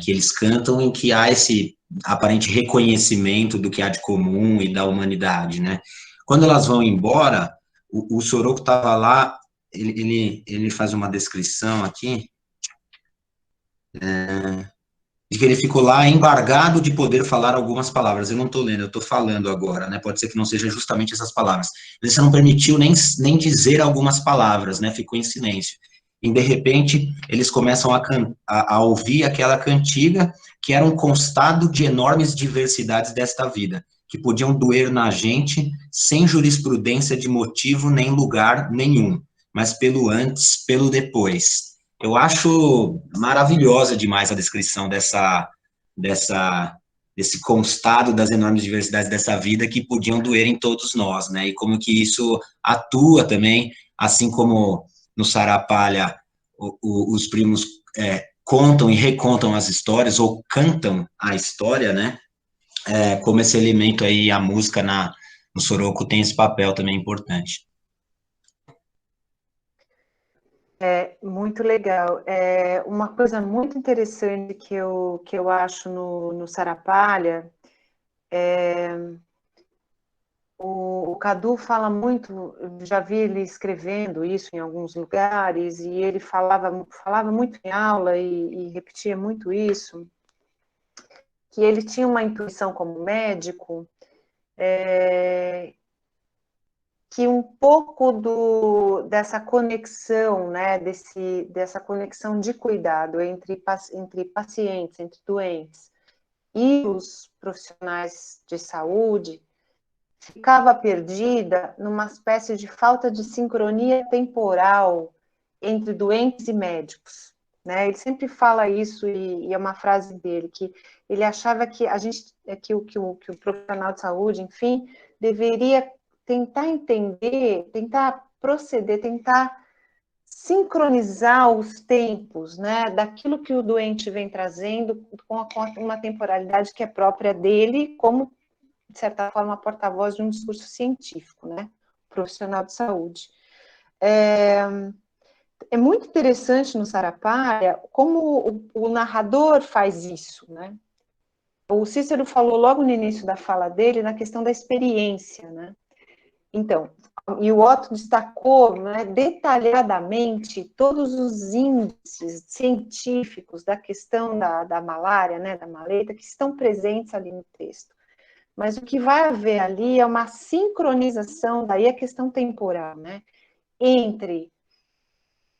que eles cantam, em que há esse aparente reconhecimento do que há de comum e da humanidade, né. Quando elas vão embora, o Soroco estava lá. Ele faz uma descrição aqui, de que ele ficou lá embargado de poder falar algumas palavras. Eu não estou lendo, eu estou falando agora, né? Pode ser que não seja justamente essas palavras. Ele não permitiu nem dizer algumas palavras, né? Ficou em silêncio. e de repente eles começam a ouvir aquela cantiga que era um constado de enormes diversidades desta vida, que podiam doer na gente sem jurisprudência de motivo nem lugar nenhum, mas pelo antes, pelo depois. Eu acho maravilhosa demais a descrição desse constado das enormes diversidades dessa vida que podiam doer em todos nós, né? E como que isso atua também, assim como no Sarapalha os primos contam e recontam as histórias, ou cantam a história, né? Como esse elemento aí, a música no Soroco tem esse papel também importante. Muito legal. Uma coisa muito interessante que eu acho no Sarapalha, o Cadu fala muito, já vi ele escrevendo isso em alguns lugares, e ele falava muito em aula e repetia muito isso, que ele tinha uma intuição como médico, que um pouco dessa conexão, né, dessa conexão de cuidado entre pacientes, entre doentes e os profissionais de saúde, ficava perdida numa espécie de falta de sincronia temporal entre doentes e médicos, né? Ele sempre fala isso, e é uma frase dele, que ele achava que que o profissional de saúde, enfim, deveria tentar entender, tentar proceder, tentar sincronizar os tempos, né, daquilo que o doente vem trazendo com uma temporalidade que é própria dele, como, de certa forma, porta-voz de um discurso científico, né, profissional de saúde. É muito interessante no Sarapalha como o narrador faz isso, né? O Cícero falou logo no início da fala dele na questão da experiência, né? Então, e o Otto destacou, né, detalhadamente todos os índices científicos da questão da malária, né, da maleta, que estão presentes ali no texto. Mas o que vai haver ali é uma sincronização, daí a questão temporal, né, entre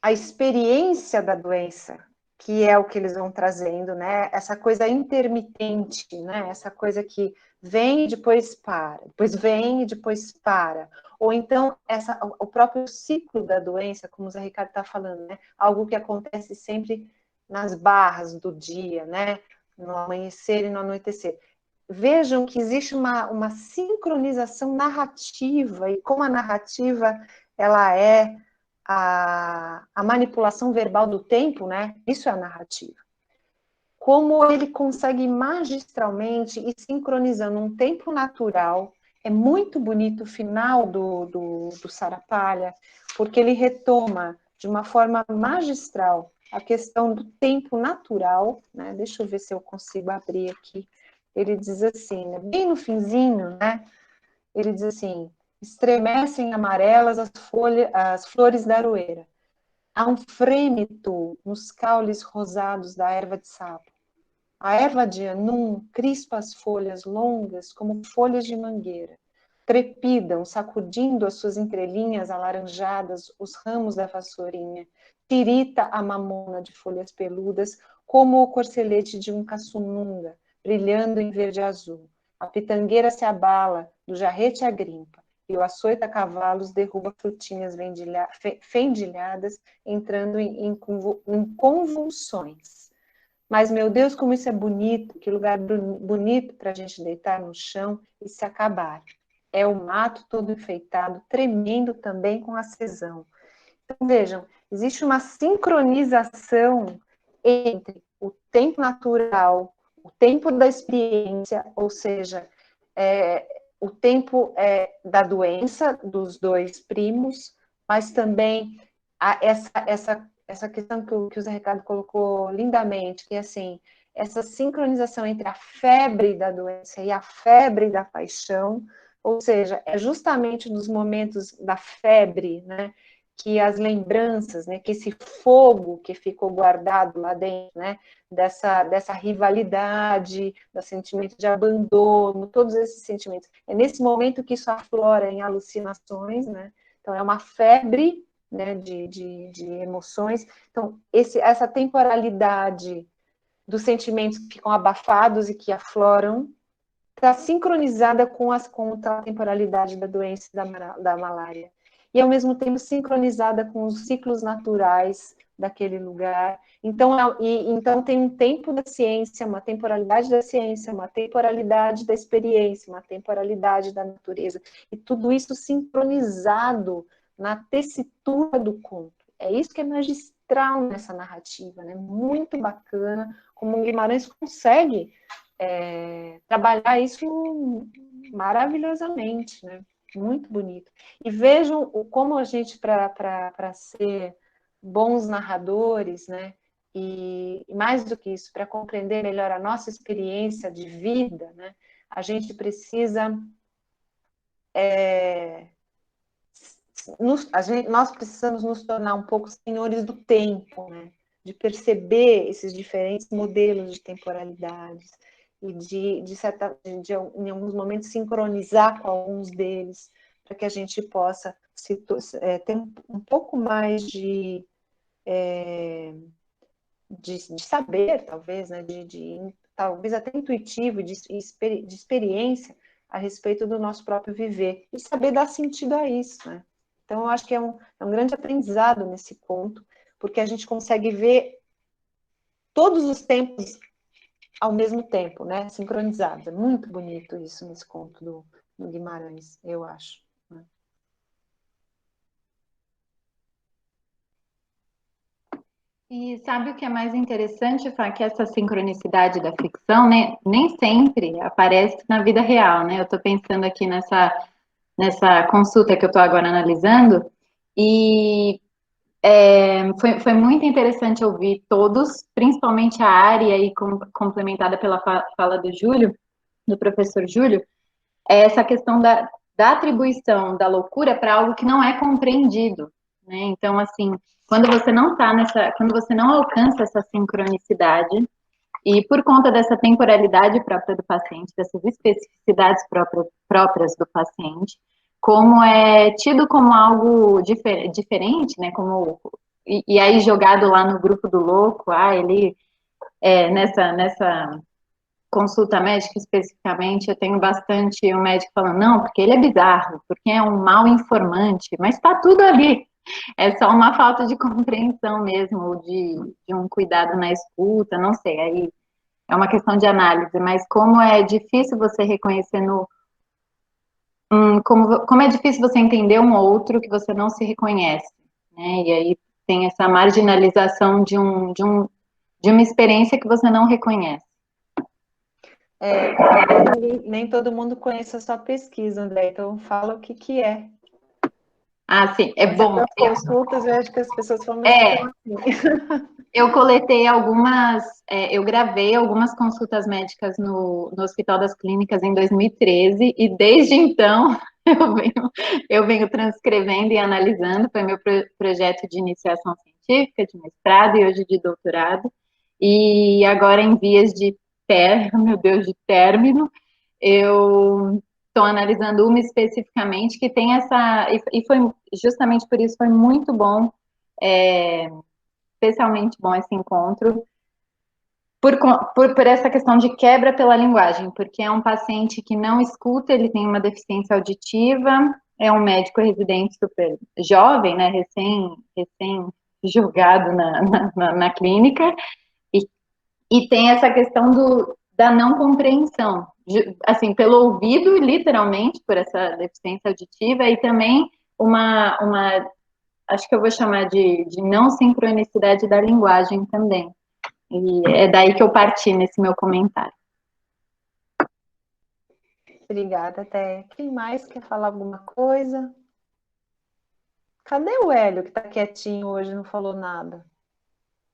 a experiência da doença, que é o que eles vão trazendo, né, essa coisa intermitente, né, essa coisa que vem e depois para, depois vem e depois para, ou então o próprio ciclo da doença, como o Zé Ricardo está falando, né, algo que acontece sempre nas barras do dia, né, no amanhecer e no anoitecer. Vejam que existe uma sincronização narrativa, e como a narrativa ela é a manipulação verbal do tempo, né? Isso é a narrativa. Como ele consegue magistralmente e sincronizando um tempo natural. É muito bonito o final do Sarapalha, porque ele retoma de uma forma magistral a questão do tempo natural, né? Deixa eu ver se eu consigo abrir aqui. Ele diz assim, né? Bem no finzinho, né? Ele diz assim: estremecem amarelas as flores da aroeira. Há um frêmito nos caules rosados da erva de sapo. A erva de anum crispa as folhas longas como folhas de mangueira. Trepidam, sacudindo as suas entrelinhas alaranjadas, os ramos da vassourinha. Tirita a mamona de folhas peludas, como o corcelete de um caçununga, brilhando em verde azul. A pitangueira se abala, do jarrete à grimpa, e o açoite a cavalos derruba frutinhas fendilhadas, entrando em convulsões. Mas, meu Deus, como isso é bonito, que lugar bonito para a gente deitar no chão e se acabar. É o mato todo enfeitado, tremendo também com a cesão. Então, vejam, existe uma sincronização entre o tempo natural, o tempo da experiência, ou seja, o tempo da doença dos dois primos, mas também essa questão que o Zé Ricardo colocou lindamente, que é assim, essa sincronização entre a febre da doença e a febre da paixão, ou seja, é justamente nos momentos da febre, né, que as lembranças, né, que esse fogo que ficou guardado lá dentro, né, dessa rivalidade, do sentimento de abandono, todos esses sentimentos. É nesse momento que isso aflora em alucinações, né? Então é uma febre né, de emoções. Então, essa temporalidade dos sentimentos que ficam abafados e que afloram está sincronizada com a temporalidade da doença da malária. E, ao mesmo tempo, sincronizada com os ciclos naturais daquele lugar. Então tem um tempo da ciência, uma temporalidade da ciência, uma temporalidade da experiência, uma temporalidade da natureza. E tudo isso sincronizado na tessitura do conto. É isso que é magistral nessa narrativa, né? Muito bacana, como o Guimarães consegue trabalhar isso maravilhosamente, né? Muito bonito. E vejam como a gente, para ser bons narradores, né? E mais do que isso, para compreender melhor a nossa experiência de vida, né? A gente precisa nós precisamos nos tornar um pouco senhores do tempo, né? De perceber esses diferentes modelos de temporalidades e em alguns momentos, sincronizar com alguns deles, para que a gente possa ter um pouco mais de saber, talvez, né? Talvez até intuitivo, de experiência a respeito do nosso próprio viver, e saber dar sentido a isso, né? Então, eu acho que é um grande aprendizado nesse ponto, porque a gente consegue ver todos os tempos ao mesmo tempo, né? Sincronizados. É muito bonito isso nesse conto do Guimarães, eu acho. Né? E sabe o que é mais interessante, Fá? Que essa sincronicidade da ficção, né, nem sempre aparece na vida real, né? Eu estou pensando aqui nessa consulta que eu estou agora analisando, e foi muito interessante ouvir todos, principalmente a Ari, aí complementada pela fala do professor Júlio, essa questão da atribuição da loucura para algo que não é compreendido, né? Então, assim, quando você não alcança essa sincronicidade, e por conta dessa temporalidade própria do paciente, dessas especificidades próprias do paciente, como é tido como algo diferente, né? E aí jogado lá no grupo do louco, ele nessa consulta médica especificamente, eu tenho bastante um médico falando, não, porque ele é bizarro, porque é um mau informante, mas está tudo ali. É só uma falta de compreensão mesmo, de um cuidado na escuta, não sei, aí é uma questão de análise, mas como é difícil você reconhecer como é difícil você entender um outro que você não se reconhece, né? E aí tem essa marginalização de uma experiência que você não reconhece. Nem todo mundo conhece a sua pesquisa, André, então fala o que é. Ah, sim, é bom. Nas consultas, eu acho que as pessoas falam assim. Eu coletei eu gravei algumas consultas médicas no Hospital das Clínicas em 2013, e desde então eu venho transcrevendo e analisando, foi meu projeto de iniciação científica, de mestrado e hoje de doutorado, e agora em vias de término, eu estou analisando uma especificamente que tem e foi justamente por isso foi muito bom, especialmente bom esse encontro, por essa questão de quebra pela linguagem, porque é um paciente que não escuta, ele tem uma deficiência auditiva, é um médico residente super jovem, né, recém-julgado na clínica, e tem essa questão da não compreensão, assim, pelo ouvido, literalmente, por essa deficiência auditiva, e também acho que eu vou chamar de não sincronicidade da linguagem também. E é daí que eu parti nesse meu comentário. Obrigada, Té. Quem mais quer falar alguma coisa? Cadê o Hélio, que está quietinho hoje, não falou nada?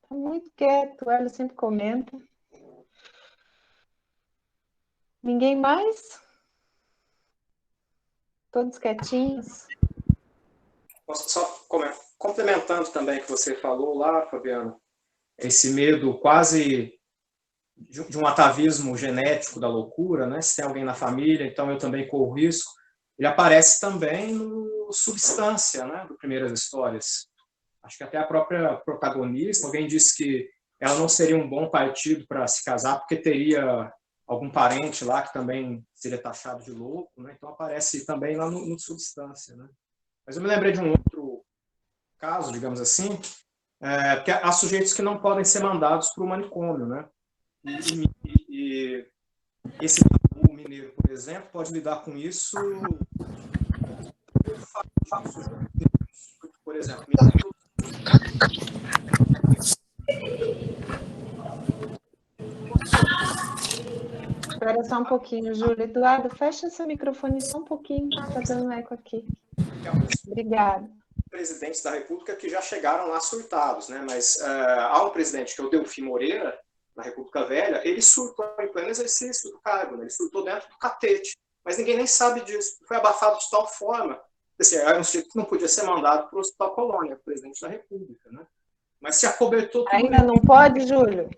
Está muito quieto, o Hélio sempre comenta. Ninguém mais? Todos quietinhos? Posso só complementando também o que você falou lá, Fabiana, esse medo quase de um atavismo genético da loucura, né? Se tem alguém na família, então eu também corro risco. Ele aparece também substância, né, do Primeiras Histórias. Acho que até a própria protagonista, alguém disse que ela não seria um bom partido para se casar, porque teria algum parente lá que também seria taxado de louco, né? Então aparece também lá no Substância, né? Mas eu me lembrei de um outro caso, digamos assim, porque há sujeitos que não podem ser mandados para o manicômio, né? E esse o mineiro, por exemplo, pode lidar com isso. Por exemplo, Espera só um pouquinho, Júlia. Eduardo, fecha seu microfone só um pouquinho, está dando eco aqui. Obrigada. Presidentes da República que já chegaram lá surtados, né? Mas há um presidente, que é o Delfim Moreira, na República Velha, ele surtou em pleno exercício do cargo, né? Ele surtou dentro do catete, mas ninguém nem sabe disso. Foi abafado de tal forma, assim, era um sujeito que não podia ser mandado para o Hospital Colônia, presidente da República, né? Mas se acobertou tudo. Ainda não pode, Júlio?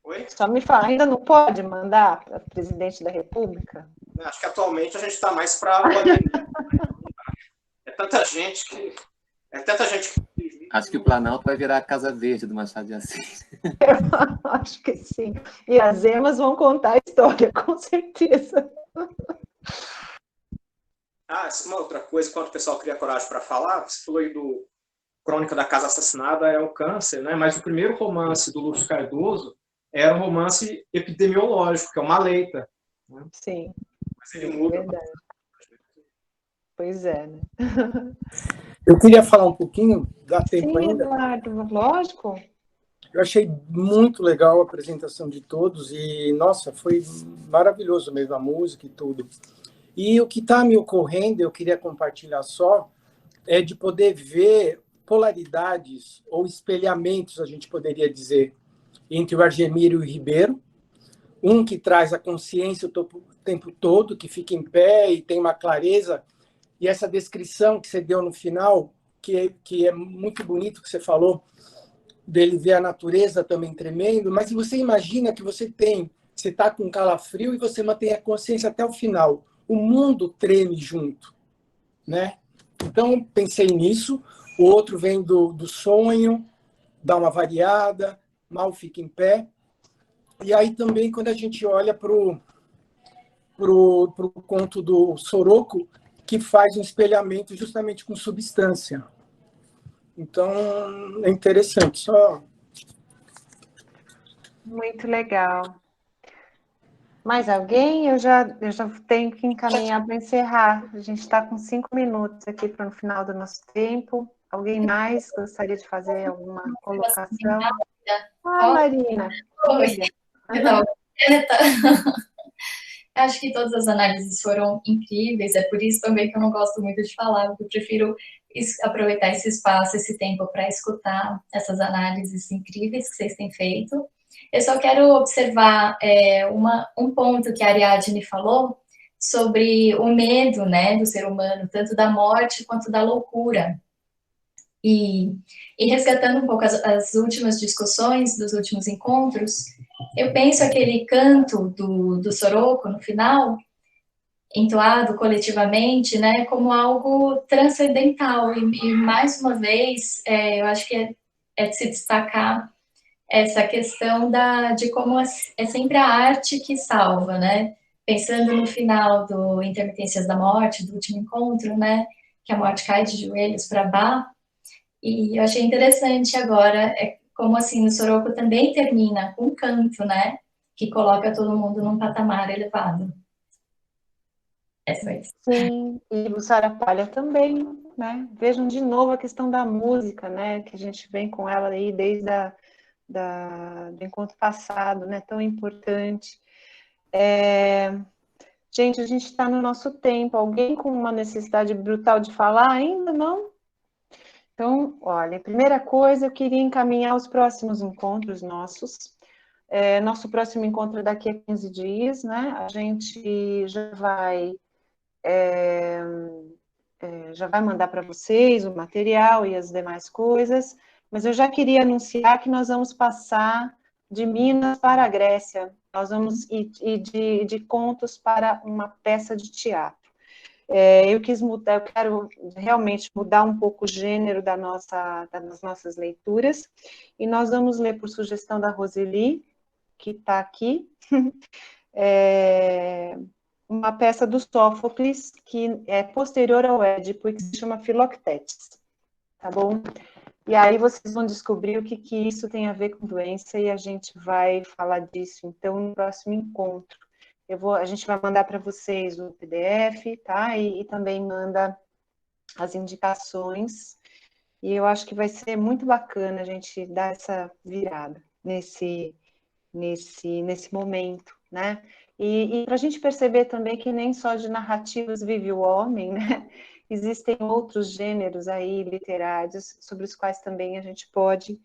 Oi? Só me fala, ainda não pode mandar para presidente da República? Acho que atualmente a gente está mais para o É tanta gente que... Acho que o Planalto vai virar a Casa Verde do Machado de Assis. Eu acho que sim. E as emas vão contar a história, com certeza. Uma outra coisa, quando o pessoal cria coragem para falar, você falou aí do Crônica da Casa Assassinada, é o Câncer, né? Mas o primeiro romance do Lúcio Cardoso era um romance epidemiológico, que é o Maleita. Né? Sim. Mas ele muda. É verdade. Pois é, né? Eu queria falar um pouquinho, dá tempo ainda? Eduardo, lógico. Eu achei muito legal a apresentação de todos e, nossa, foi maravilhoso mesmo a música e tudo. E o que está me ocorrendo, eu queria compartilhar só, é de poder ver polaridades ou espelhamentos, a gente poderia dizer, entre o Argemiro e o Ribeiro. Um que traz a consciência o tempo todo, que fica em pé e tem uma clareza. E essa descrição que você deu no final, que é muito bonito, que você falou, dele ver a natureza também tremendo, mas você imagina que você está com calafrio e você mantém a consciência até o final. O mundo treme junto, né? Então, pensei nisso. O outro vem do sonho, dá uma variada, mal fica em pé. E aí também, quando a gente olha para o conto do Soroco, que faz um espelhamento justamente com substância. Então, é interessante. Só... Muito legal. Mais alguém? Eu já tenho que encaminhar para encerrar. A gente está com 5 minutos aqui para o final do nosso tempo. Alguém mais gostaria de fazer alguma colocação? Marina. Oi. Acho que todas as análises foram incríveis, é por isso também que eu não gosto muito de falar, porque eu prefiro aproveitar esse espaço, esse tempo para escutar essas análises incríveis que vocês têm feito. Eu só quero observar um ponto que a Ariadne falou sobre o medo, né, do ser humano, tanto da morte quanto da loucura. E resgatando um pouco as últimas discussões dos últimos encontros, eu penso aquele canto do Soroco no final, entoado coletivamente, né, como algo transcendental. E mais uma vez, eu acho que é de se destacar essa questão de como é sempre a arte que salva, né? Pensando no final do Intermitências da Morte, do último encontro, né, que a morte cai de joelhos para Bá. E eu achei interessante agora, como assim, o Soroco também termina com um canto, né? Que coloca todo mundo num patamar elevado. É só isso. Sim, e o Sarapalha também, né? Vejam de novo a questão da música, né? Que a gente vem com ela aí desde do encontro passado, né? Tão importante. Gente, a gente está no nosso tempo. Alguém com uma necessidade brutal de falar ainda? Não? Então, olha, primeira coisa, eu queria encaminhar os próximos encontros nossos. Nosso próximo encontro é daqui a 15 dias, né? A gente já vai mandar para vocês o material e as demais coisas, mas eu já queria anunciar que nós vamos passar de Minas para a Grécia. Nós vamos ir de contos para uma peça de teatro. Eu quis mudar, eu quero realmente mudar um pouco o gênero das nossas leituras, e nós vamos ler por sugestão da Roseli, que está aqui, uma peça do Sófocles, que é posterior ao Édipo, e que se chama Filoctetes, tá bom? E aí vocês vão descobrir o que isso tem a ver com doença, e a gente vai falar disso, então, no próximo encontro. A gente vai mandar para vocês o PDF, tá? E também manda as indicações, e eu acho que vai ser muito bacana a gente dar essa virada nesse momento, né? E para a gente perceber também que nem só de narrativas vive o homem, né? Existem outros gêneros aí literários sobre os quais também a gente pode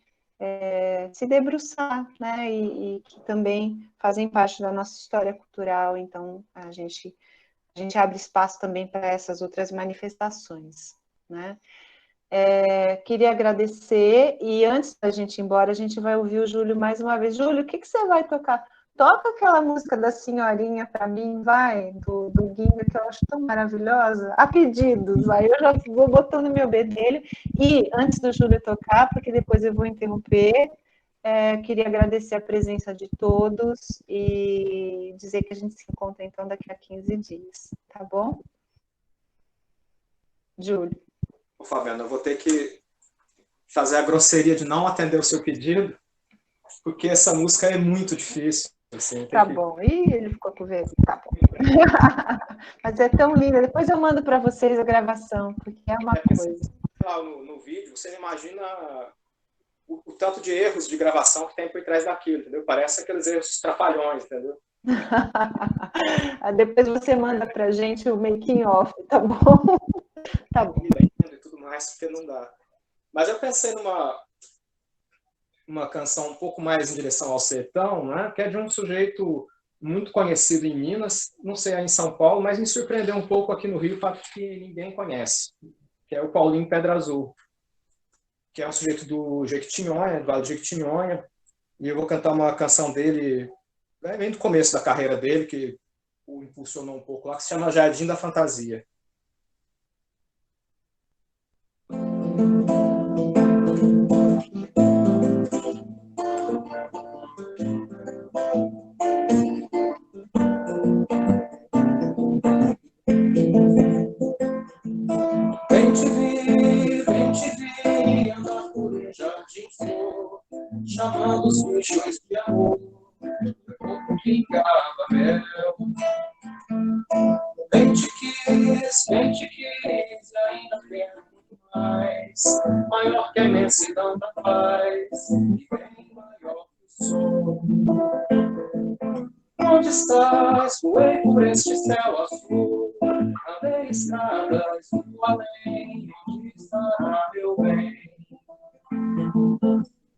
se debruçar, né? E que também fazem parte da nossa história cultural. Então a gente abre espaço também para essas outras manifestações, né? Queria agradecer, e antes da gente ir embora, a gente vai ouvir o Júlio mais uma vez. Júlio, o que você vai tocar? Toca aquela música da Senhorinha para mim, vai, do Guinga, que eu acho tão maravilhosa. A pedidos, vai, eu já vou botando meu bedelho. E antes do Júlio tocar, porque depois eu vou interromper, queria agradecer a presença de todos e dizer que a gente se encontra, então, daqui a 15 dias, tá bom? Júlio. Fabiana, eu vou ter que fazer a grosseria de não atender o seu pedido, porque essa música é muito difícil. Assim, tá bom. Ih, ele ficou com vergonha. Tá bom. Mas é tão linda. Depois eu mando para vocês a gravação, porque é uma coisa. Lá no vídeo, você imagina o tanto de erros de gravação que tem por trás daquilo, entendeu? Parece aqueles erros trapalhões, entendeu? Depois você manda pra gente o making off, tá bom? Tá bom. E tudo mais, porque não dá. Mas eu pensei numa canção um pouco mais em direção ao sertão, né? Que é de um sujeito muito conhecido em Minas, não sei aí em São Paulo, mas me surpreendeu um pouco aqui no Rio, o fato de que ninguém conhece, que é o Paulinho Pedra Azul, que é um sujeito do Jequitinhonha, do Vale do Jequitinhonha, e eu vou cantar uma canção dele, bem do começo da carreira dele, que o impulsionou um pouco lá, que se chama Jardim da Fantasia. Vem te vi, andar por um jardim flor, chamando os bichos de amor, como pingava mel. Bem te quis, ainda quero muito mais, maior que a imensidão da paz, e bem maior que o sol. Onde estás? Voei por este céu azul, andei estradas do além, onde estará meu bem?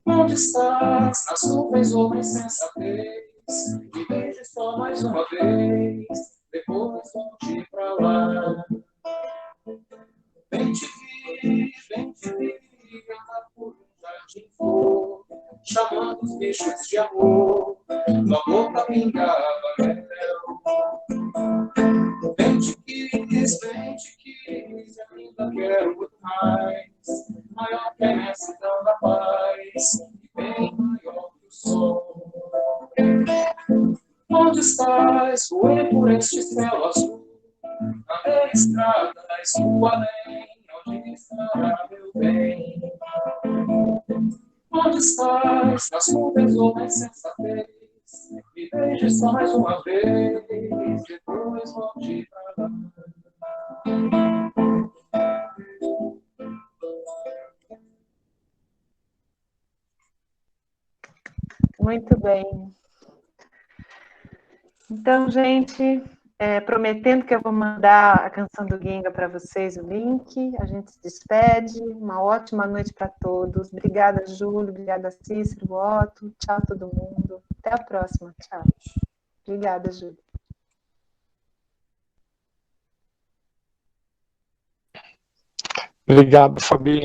Onde estás? Nas nuvens ou na insensatez, me beije só mais uma vez, depois volte pra lá. Vem te vi, andar por um jardim flor, chamando os bichos de amor, tua boca pingava mel. Vem te quis, ainda quero muito mais, maior que a imensidão da paz, e bem maior que o sol. Onde estás? Voei por este céu azul, andei estradas do além, onde estará meu bem? Onde estás? Nas nuvens ou na insensatez, me beije só mais uma vez, depois volte pra lá. Muito bem. Então, gente, prometendo que eu vou mandar a canção do Guinga para vocês, o link, a gente se despede, uma ótima noite para todos. Obrigada, Júlio, obrigada, Cícero, Otto, tchau todo mundo. Até a próxima, tchau. Obrigada, Júlio. Obrigado, Fabi.